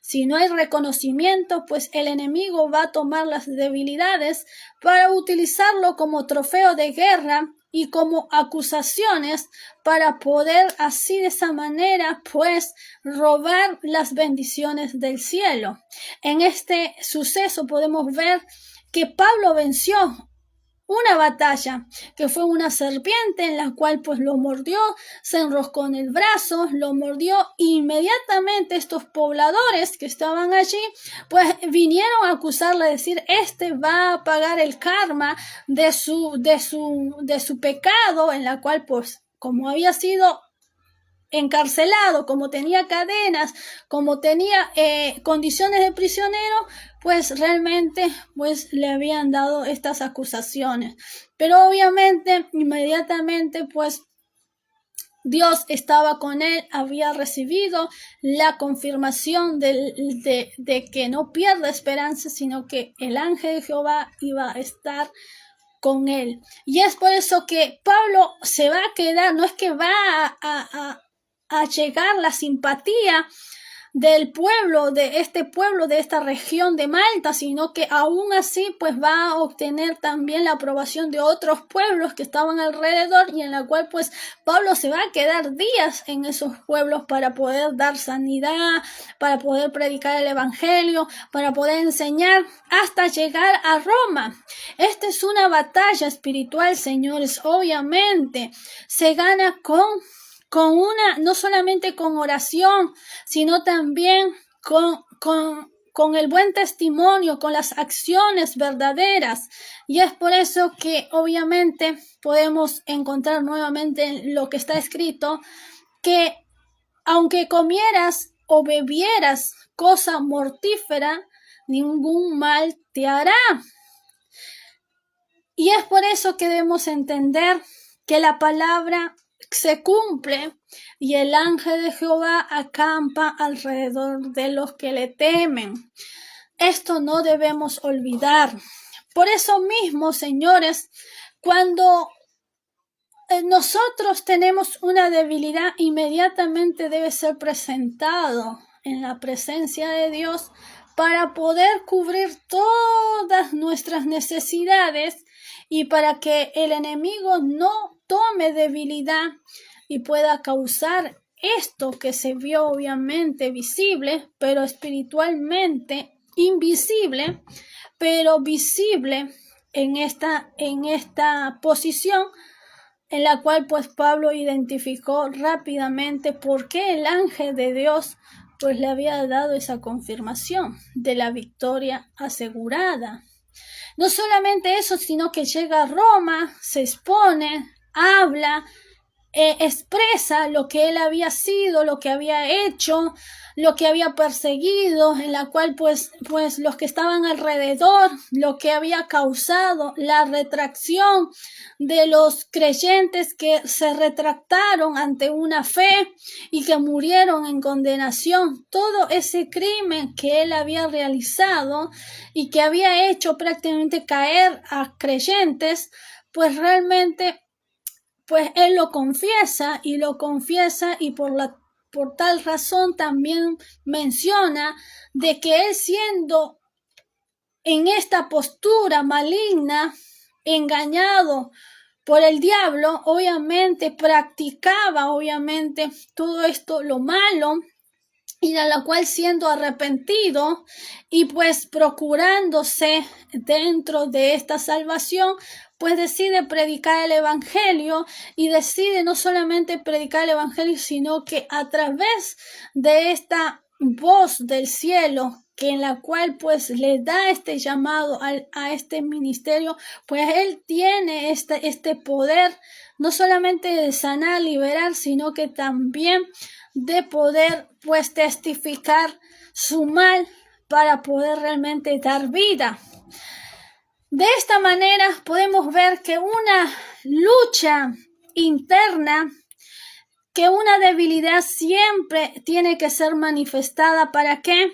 Si no hay reconocimiento, pues el enemigo va a tomar las debilidades para utilizarlo como trofeo de guerra y como acusaciones para poder así de esa manera pues robar las bendiciones del cielo. En este suceso podemos ver que Pablo venció una batalla, que fue una serpiente en la cual pues lo mordió, se enroscó en el brazo, lo mordió e inmediatamente estos pobladores que estaban allí pues vinieron a acusarle, a decir, este va a pagar el karma de su pecado, en la cual pues como había sido encarcelado, como tenía cadenas, como tenía condiciones de prisionero, pues realmente pues le habían dado estas acusaciones. Pero obviamente inmediatamente pues Dios estaba con él, había recibido la confirmación de que no pierda esperanza, sino que el ángel de Jehová iba a estar con él. Y es por eso que Pablo se va a quedar, no es que va a llegar la simpatía del pueblo, de esta región de Malta, sino que aún así pues va a obtener también la aprobación de otros pueblos que estaban alrededor y en la cual pues Pablo se va a quedar días en esos pueblos para poder dar sanidad, para poder predicar el evangelio, para poder enseñar hasta llegar a Roma. Esta es una batalla espiritual, señores, obviamente se gana no solamente con oración, sino también con el buen testimonio, con las acciones verdaderas. Y es por eso que obviamente podemos encontrar nuevamente en lo que está escrito, que aunque comieras o bebieras cosa mortífera, ningún mal te hará. Y es por eso que debemos entender que la palabra se cumple y el ángel de Jehová acampa alrededor de los que le temen. Esto no debemos olvidar. Por eso mismo, señores, cuando nosotros tenemos una debilidad, inmediatamente debe ser presentado en la presencia de Dios para poder cubrir todas nuestras necesidades y para que el enemigo no tome debilidad y pueda causar esto que se vio obviamente visible, pero espiritualmente invisible, pero visible en esta posición en la cual pues Pablo identificó rápidamente por qué el ángel de Dios pues le había dado esa confirmación de la victoria asegurada. No solamente eso, sino que llega a Roma, se expone, habla expresa lo que él había sido, lo que había hecho, lo que había perseguido, en la cual pues los que estaban alrededor, lo que había causado la retracción de los creyentes que se retractaron ante una fe y que murieron en condenación. Todo ese crimen que él había realizado y que había hecho prácticamente caer a creyentes, pues realmente pues él lo confiesa y por tal razón también menciona de que él, siendo en esta postura maligna, engañado por el diablo, obviamente practicaba todo esto, lo malo, y a la cual, siendo arrepentido y pues procurándose dentro de esta salvación, pues decide predicar el evangelio, y decide no solamente predicar el evangelio, sino que a través de esta voz del cielo, que en la cual pues le da este llamado a este ministerio, pues él tiene este poder no solamente de sanar, liberar, sino que también de poder pues testificar su mal para poder realmente dar vida. De esta manera podemos ver que una lucha interna, que una debilidad siempre tiene que ser manifestada. ¿Para qué?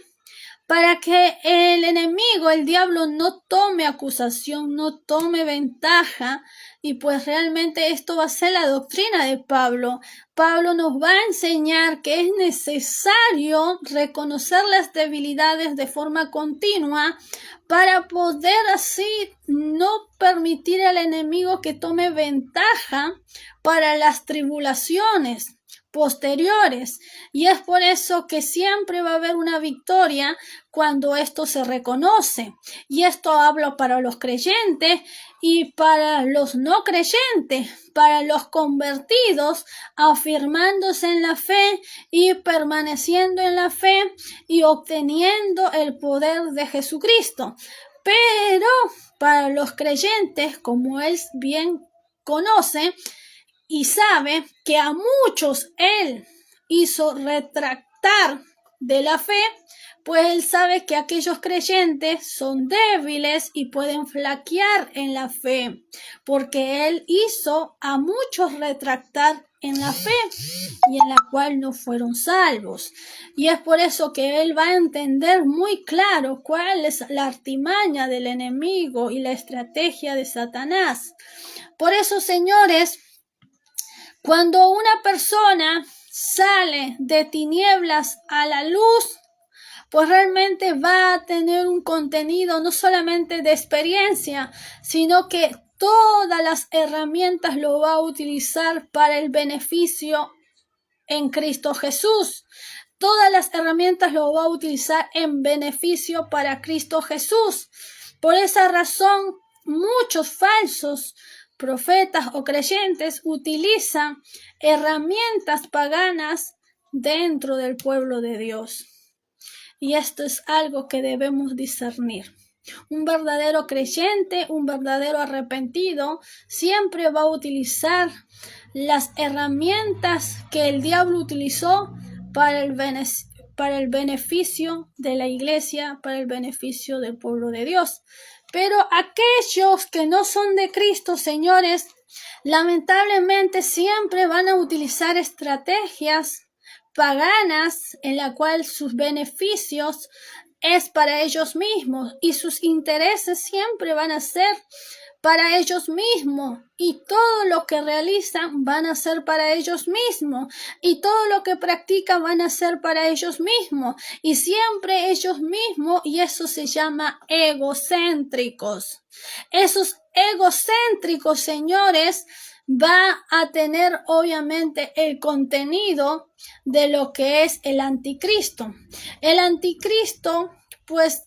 Para que el enemigo, el diablo, no tome acusación, no tome ventaja, y pues realmente esto va a ser la doctrina de Pablo. Pablo nos va a enseñar que es necesario reconocer las debilidades de forma continua para poder así no permitir al enemigo que tome ventaja para las tribulaciones posteriores. Y es por eso que siempre va a haber una victoria cuando esto se reconoce. Y esto hablo para los creyentes y para los no creyentes, para los convertidos, afirmándose en la fe y permaneciendo en la fe y obteniendo el poder de Jesucristo. Pero para los creyentes, como él bien conoce y sabe que a muchos él hizo retractar de la fe, pues él sabe que aquellos creyentes son débiles y pueden flaquear en la fe, porque él hizo a muchos retractar en la fe y en la cual no fueron salvos. Y es por eso que él va a entender muy claro cuál es la artimaña del enemigo y la estrategia de Satanás. Por eso, señores, cuando una persona sale de tinieblas a la luz, pues realmente va a tener un contenido no solamente de experiencia, sino que todas las herramientas lo va a utilizar para el beneficio en Cristo Jesús. Todas las herramientas lo va a utilizar en beneficio para Cristo Jesús. Por esa razón, muchos falsos profetas o creyentes utilizan herramientas paganas dentro del pueblo de Dios. Y esto es algo que debemos discernir. Un verdadero creyente, un verdadero arrepentido, siempre va a utilizar las herramientas que el diablo utilizó para el beneficio de la iglesia, para el beneficio del pueblo de Dios. Pero aquellos que no son de Cristo, señores, lamentablemente siempre van a utilizar estrategias paganas en la cual sus beneficios es para ellos mismos y sus intereses siempre van a ser para ellos mismos, y todo lo que realizan van a ser para ellos mismos, y todo lo que practican van a ser para ellos mismos, y siempre ellos mismos, y eso se llama egocéntricos. Esos egocéntricos, señores, va a tener obviamente el contenido de lo que es el anticristo. El anticristo pues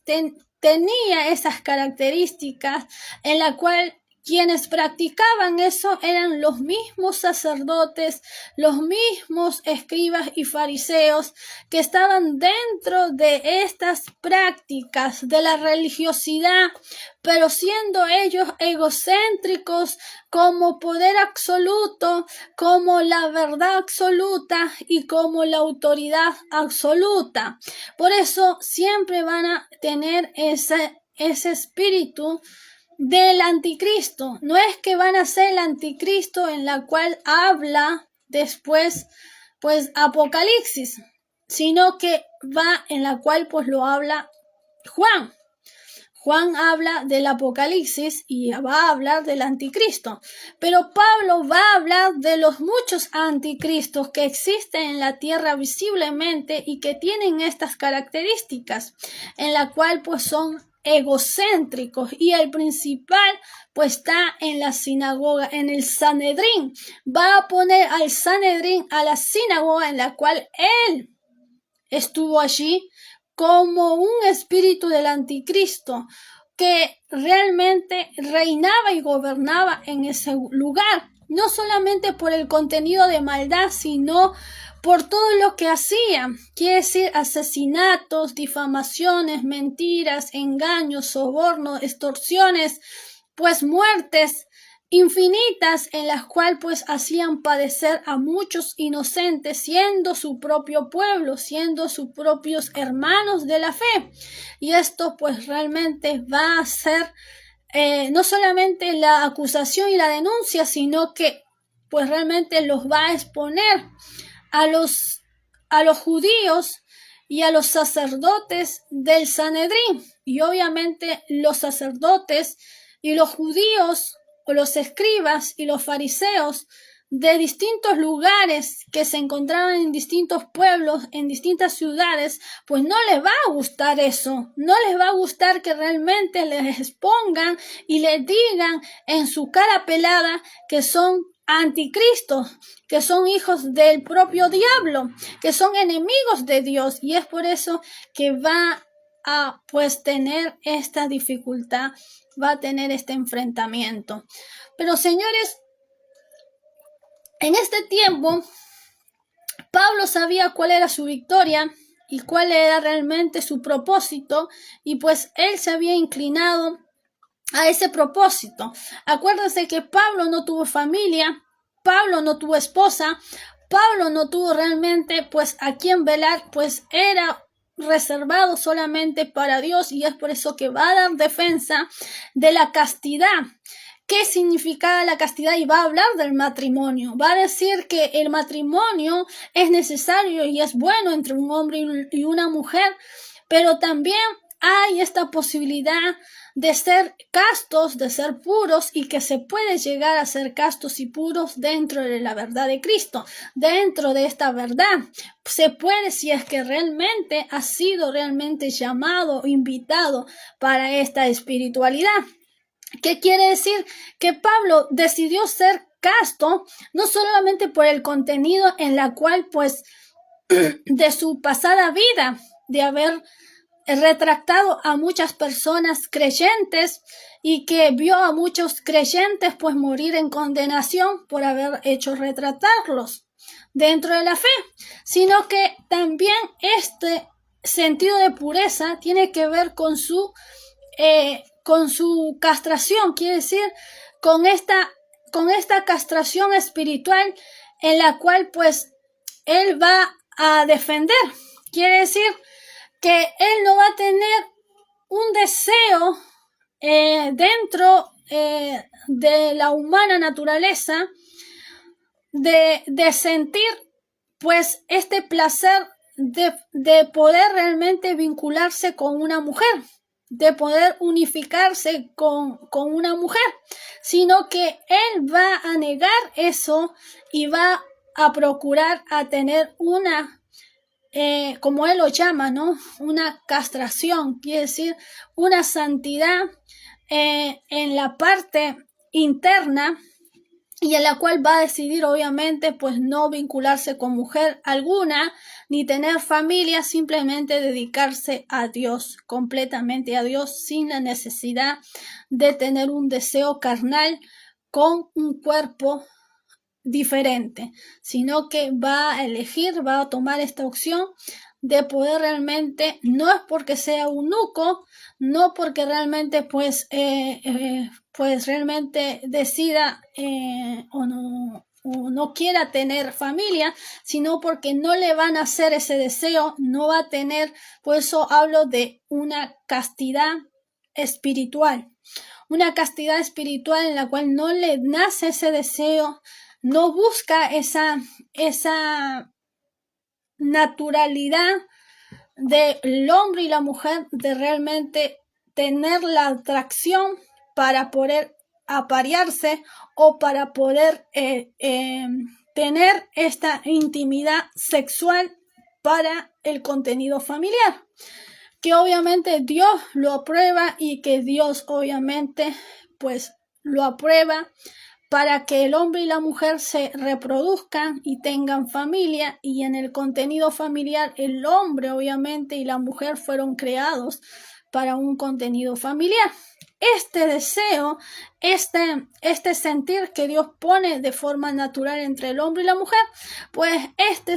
tenía esas características en la cual quienes practicaban eso eran los mismos sacerdotes, los mismos escribas y fariseos que estaban dentro de estas prácticas de la religiosidad, pero siendo ellos egocéntricos como poder absoluto, como la verdad absoluta y como la autoridad absoluta. Por eso siempre van a tener ese espíritu del anticristo. No es que van a ser el anticristo en la cual habla después pues Apocalipsis, sino que va en la cual pues lo habla Juan. Juan habla del Apocalipsis y va a hablar del anticristo, pero Pablo va a hablar de los muchos anticristos que existen en la tierra visiblemente y que tienen estas características, en la cual pues son egocéntricos, y el principal pues está en la sinagoga, en el Sanedrín. Va a poner al Sanedrín, a la sinagoga en la cual él estuvo allí, como un espíritu del anticristo que realmente reinaba y gobernaba en ese lugar, no solamente por el contenido de maldad, sino por todo lo que hacía, quiere decir asesinatos, difamaciones, mentiras, engaños, sobornos, extorsiones, pues muertes infinitas en las cuales pues hacían padecer a muchos inocentes, siendo su propio pueblo, siendo sus propios hermanos de la fe. Y esto pues realmente va a ser no solamente la acusación y la denuncia, sino que pues realmente los va a exponer a los judíos y a los sacerdotes del Sanedrín. Y obviamente los sacerdotes y los judíos, o los escribas y los fariseos de distintos lugares que se encontraban en distintos pueblos, en distintas ciudades, pues no les va a gustar eso, no les va a gustar que realmente les expongan y les digan en su cara pelada que son anticristos, que son hijos del propio diablo, que son enemigos de Dios, y es por eso que va a pues tener esta dificultad, va a tener este enfrentamiento. Pero señores, en este tiempo Pablo sabía cuál era su victoria y cuál era realmente su propósito, y pues él se había inclinado a ese propósito. Acuérdense que Pablo no tuvo familia, Pablo no tuvo esposa, Pablo no tuvo realmente pues a quien velar, pues era reservado solamente para Dios, y es por eso que va a dar defensa de la castidad. ¿Qué significa la castidad? Y va a hablar del matrimonio. Va a decir que el matrimonio es necesario y es bueno entre un hombre y una mujer, pero también hay esta posibilidad de ser castos, de ser puros, y que se puede llegar a ser castos y puros dentro de la verdad de Cristo, dentro de esta verdad. Se puede, si es que realmente ha sido realmente llamado, invitado para esta espiritualidad. ¿Qué quiere decir? Que Pablo decidió ser casto, no solamente por el contenido en la cual, pues, de su pasada vida, de haber retractado a muchas personas creyentes, y que vio a muchos creyentes pues morir en condenación por haber hecho retratarlos dentro de la fe, sino que también este sentido de pureza tiene que ver con su castración, quiere decir con esta castración espiritual en la cual pues él va a defender. Quiere decir que él no va a tener un deseo dentro de la humana naturaleza de sentir pues este placer de poder realmente vincularse con una mujer, de poder unificarse con una mujer, sino que él va a negar eso y va a procurar a tener una como él lo llama, ¿no? Una castración, quiere decir una santidad en la parte interna, y en la cual va a decidir obviamente pues no vincularse con mujer alguna ni tener familia, simplemente dedicarse a Dios, completamente a Dios, sin la necesidad de tener un deseo carnal con un cuerpo diferente, sino que va a elegir, va a tomar esta opción de poder realmente, no es porque sea eunuco, no porque realmente pues realmente decida o no quiera tener familia, sino porque no le van a hacer ese deseo, no va a tener, por eso hablo de una castidad espiritual. Una castidad espiritual en la cual no le nace ese deseo, no busca esa naturalidad del hombre y la mujer de realmente tener la atracción para poder aparearse o para poder tener esta intimidad sexual para el contenido familiar, que obviamente Dios lo aprueba y que Dios obviamente pues lo aprueba para que el hombre y la mujer se reproduzcan y tengan familia, y en el contenido familiar el hombre obviamente y la mujer fueron creados para un contenido familiar. Este deseo, este sentir que Dios pone de forma natural entre el hombre y la mujer, pues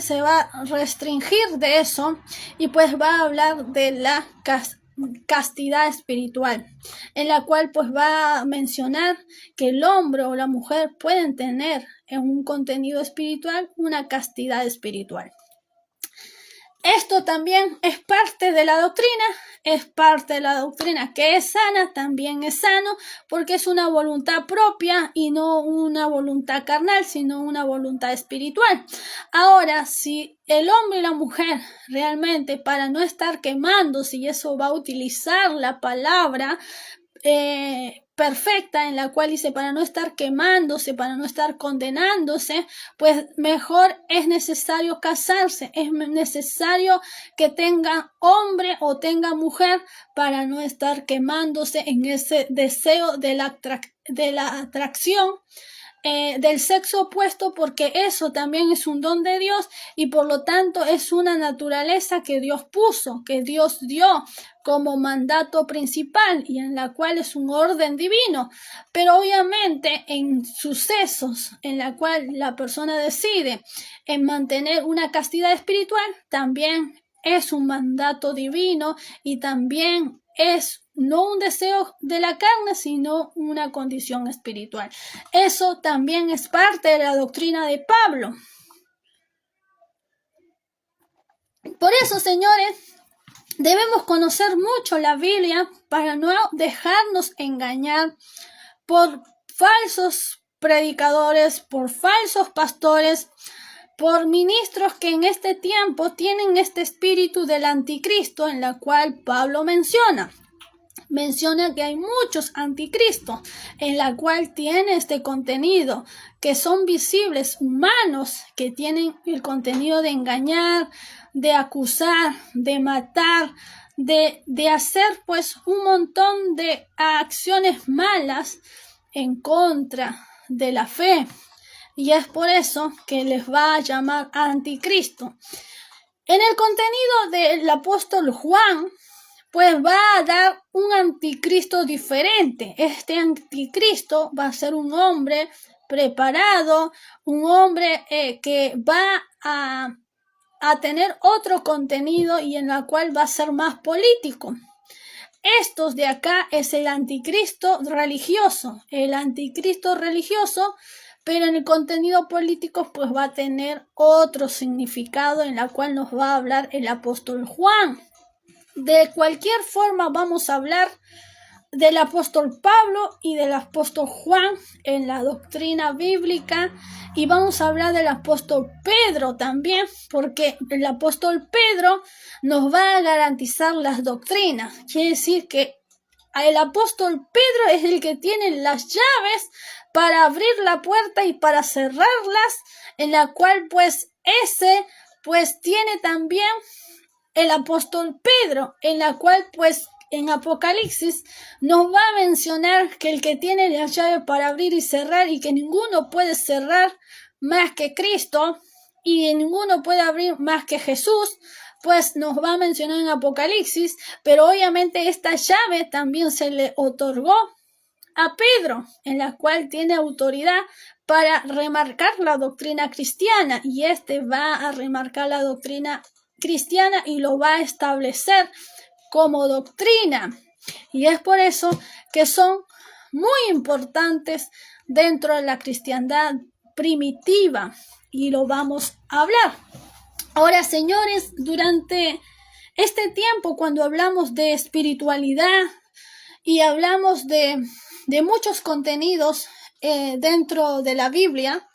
se va a restringir de eso y pues va a hablar de la castidad espiritual, en la cual pues va a mencionar que el hombre o la mujer pueden tener en un contenido espiritual una castidad espiritual. Esto también es parte de la doctrina, que es sana, también es sano, porque es una voluntad propia y no una voluntad carnal, sino una voluntad espiritual. Ahora, si el hombre y la mujer realmente, para no estar quemándose, y eso va a utilizar la palabra perfecta, en la cual dice para no estar quemándose, para no estar condenándose, pues mejor es necesario casarse, es necesario que tenga hombre o tenga mujer para no estar quemándose en ese deseo de la atracción del sexo opuesto, porque eso también es un don de Dios y por lo tanto es una naturaleza que Dios puso, que Dios dio como mandato principal y en la cual es un orden divino. Pero obviamente en sucesos en la cual la persona decide en mantener una castidad espiritual, también es un mandato divino y también es no un deseo de la carne, sino una condición espiritual. Eso también es parte de la doctrina de Pablo. Por eso, señores, debemos conocer mucho la Biblia para no dejarnos engañar por falsos predicadores, por falsos pastores, por ministros que en este tiempo tienen este espíritu del anticristo, en la cual Pablo menciona que hay muchos anticristos en la cual tiene este contenido, que son visibles, humanos, que tienen el contenido de engañar, de acusar, de matar, de hacer pues un montón de acciones malas en contra de la fe. Y es por eso que les va a llamar anticristo. En el contenido del apóstol Juan, pues va a dar un anticristo diferente. Este anticristo va a ser un hombre preparado, un hombre que va a tener otro contenido y en la cual va a ser más político. Estos de acá es el anticristo religioso. El anticristo religioso, pero en el contenido político pues va a tener otro significado en la cual nos va a hablar el apóstol Juan. De cualquier forma vamos a hablar del apóstol Pablo y del apóstol Juan en la doctrina bíblica, y vamos a hablar del apóstol Pedro también, porque el apóstol Pedro nos va a garantizar las doctrinas. Quiere decir que el apóstol Pedro es el que tiene las llaves para abrir la puerta y para cerrarlas, en la cual pues tiene también el apóstol Pedro, en la cual pues en Apocalipsis nos va a mencionar que el que tiene la llave para abrir y cerrar y que ninguno puede cerrar más que Cristo y ninguno puede abrir más que Jesús, pues nos va a mencionar en Apocalipsis, pero obviamente esta llave también se le otorgó a Pedro, en la cual tiene autoridad para remarcar la doctrina cristiana, y este va a remarcar la doctrina cristiana y lo va a establecer como doctrina. Y es por eso que son muy importantes dentro de la cristiandad primitiva, y lo vamos a hablar. Ahora, señores, durante este tiempo, cuando hablamos de espiritualidad y hablamos de muchos contenidos dentro de la Biblia,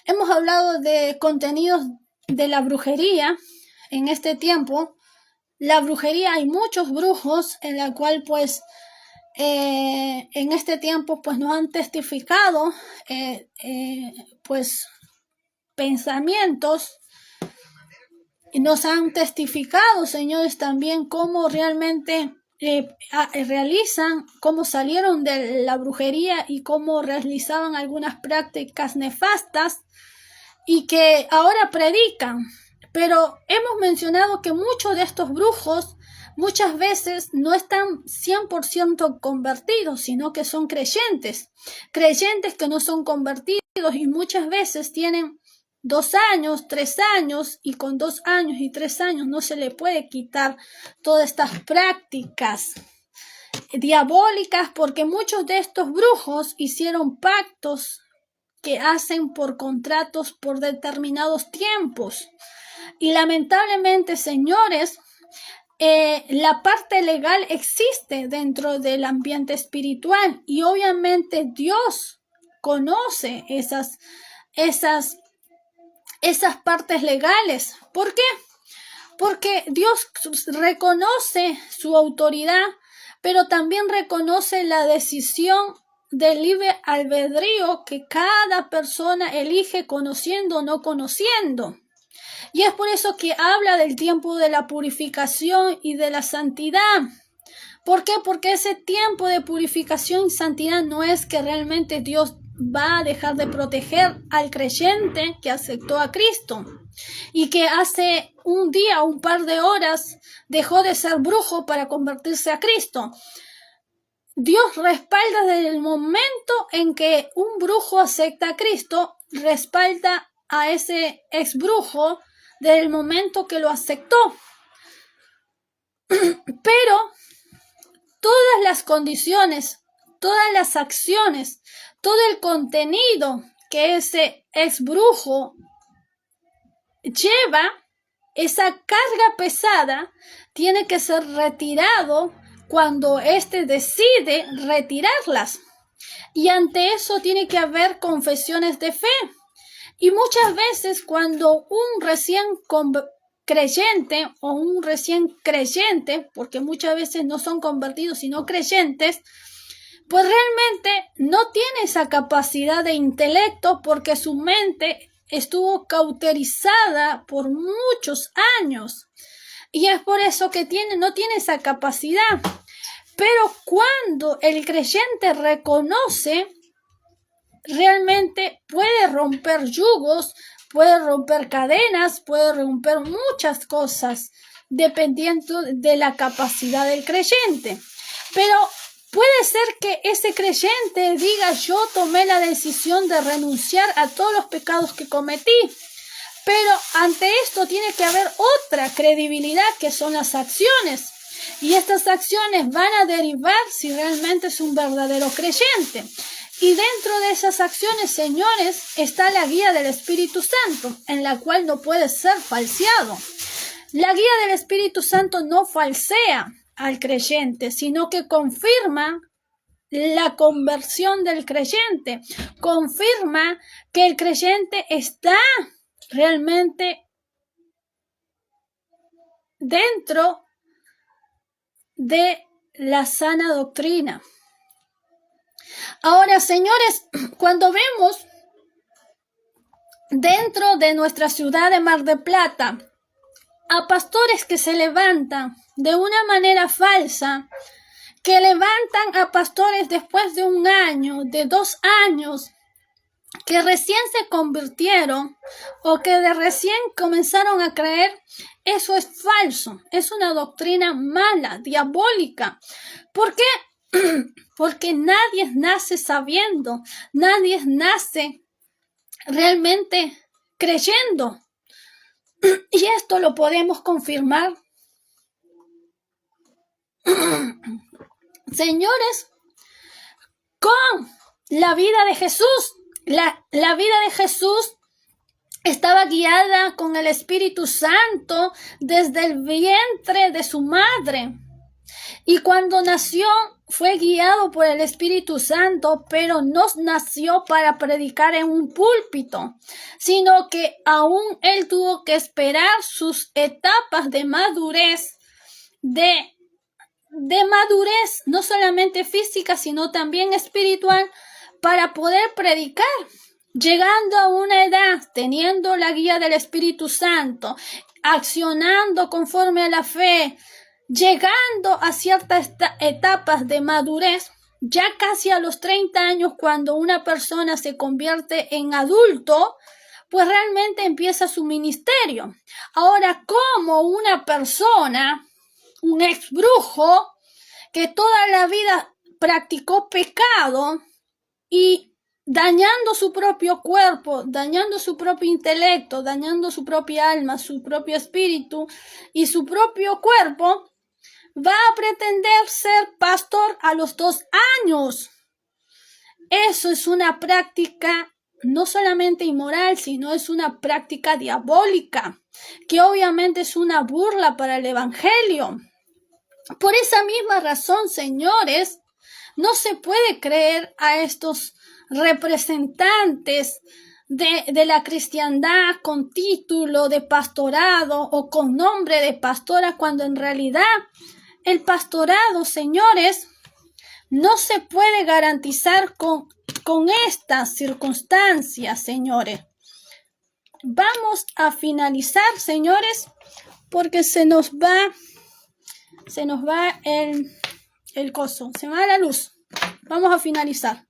hemos hablado de contenidos de la brujería. En este tiempo, la brujería, hay muchos brujos en la cual pues en este tiempo pues nos han testificado pues pensamientos, y nos han testificado, señores, también cómo realmente realizan, cómo salieron de la brujería y cómo realizaban algunas prácticas nefastas y que ahora predican. Pero hemos mencionado que muchos de estos brujos muchas veces no están 100% convertidos, sino que son creyentes que no son convertidos, y muchas veces tienen 2 años, 3 años, y con 2 años y 3 años no se le puede quitar todas estas prácticas diabólicas, porque muchos de estos brujos hicieron pactos que hacen por contratos por determinados tiempos. Y lamentablemente, señores, la parte legal existe dentro del ambiente espiritual, y obviamente Dios conoce esas partes legales. ¿Por qué? Porque Dios reconoce su autoridad, pero también reconoce la decisión del libre albedrío que cada persona elige, conociendo o no conociendo. Y es por eso que habla del tiempo de la purificación y de la santidad. ¿Por qué? Porque ese tiempo de purificación y santidad no es que realmente Dios va a dejar de proteger al creyente que aceptó a Cristo y que hace un día, un par de horas, dejó de ser brujo para convertirse a Cristo. Dios respalda desde el momento en que un brujo acepta a Cristo, respalda a ese ex brujo desde el momento que lo aceptó. Pero todas las condiciones, todas las acciones, todo el contenido que ese ex brujo lleva, esa carga pesada, tiene que ser retirado cuando éste decide retirarlas. Y ante eso tiene que haber confesiones de fe. Y muchas veces cuando un recién creyente o un recién creyente, porque muchas veces no son convertidos sino creyentes, pues realmente no tiene esa capacidad de intelecto, porque su mente estuvo cauterizada por muchos años, y es por eso que no tiene esa capacidad. Pero cuando el creyente reconoce, realmente puede romper yugos, puede romper cadenas, puede romper muchas cosas, dependiendo de la capacidad del creyente. Pero puede ser que ese creyente diga: yo tomé la decisión de renunciar a todos los pecados que cometí. Pero ante esto tiene que haber otra credibilidad, que son las acciones. Y estas acciones van a derivar si realmente es un verdadero creyente. Y dentro de esas acciones, señores, está la guía del Espíritu Santo, en la cual no puede ser falseado. La guía del Espíritu Santo no falsea al creyente, sino que confirma la conversión del creyente, confirma que el creyente está realmente dentro de la sana doctrina. Ahora, señores, cuando vemos dentro de nuestra ciudad de Mar del Plata a pastores que se levantan de una manera falsa, que levantan a pastores después de 1 año, de 2 años, que recién se convirtieron o que de recién comenzaron a creer. Eso es falso, es una doctrina mala, diabólica. ¿Por qué? Porque nadie nace sabiendo, nadie nace realmente creyendo. Y esto lo podemos confirmar. Señores, con la vida de Jesús. La vida de Jesús estaba guiada con el Espíritu Santo desde el vientre de su madre. Y cuando nació fue guiado por el Espíritu Santo, pero no nació para predicar en un púlpito, sino que aún él tuvo que esperar sus etapas de madurez, de madurez, no solamente física, sino también espiritual, para poder predicar, llegando a una edad, teniendo la guía del Espíritu Santo, accionando conforme a la fe, llegando a ciertas etapas de madurez, ya casi a los 30 años, cuando una persona se convierte en adulto, pues realmente empieza su ministerio. Ahora, como una persona, un ex brujo, que toda la vida practicó pecado y dañando su propio cuerpo, dañando su propio intelecto, dañando su propia alma, su propio espíritu y su propio cuerpo, va a pretender ser pastor a los 2 años. Eso es una práctica no solamente inmoral, sino es una práctica diabólica, que obviamente es una burla para el evangelio. Por esa misma razón, señores, no se puede creer a estos representantes de la cristiandad con título de pastorado o con nombre de pastora, cuando en realidad el pastorado, señores, no se puede garantizar con estas circunstancias, señores. Vamos a finalizar, señores, porque se nos va el coso, se va la luz. Vamos a finalizar.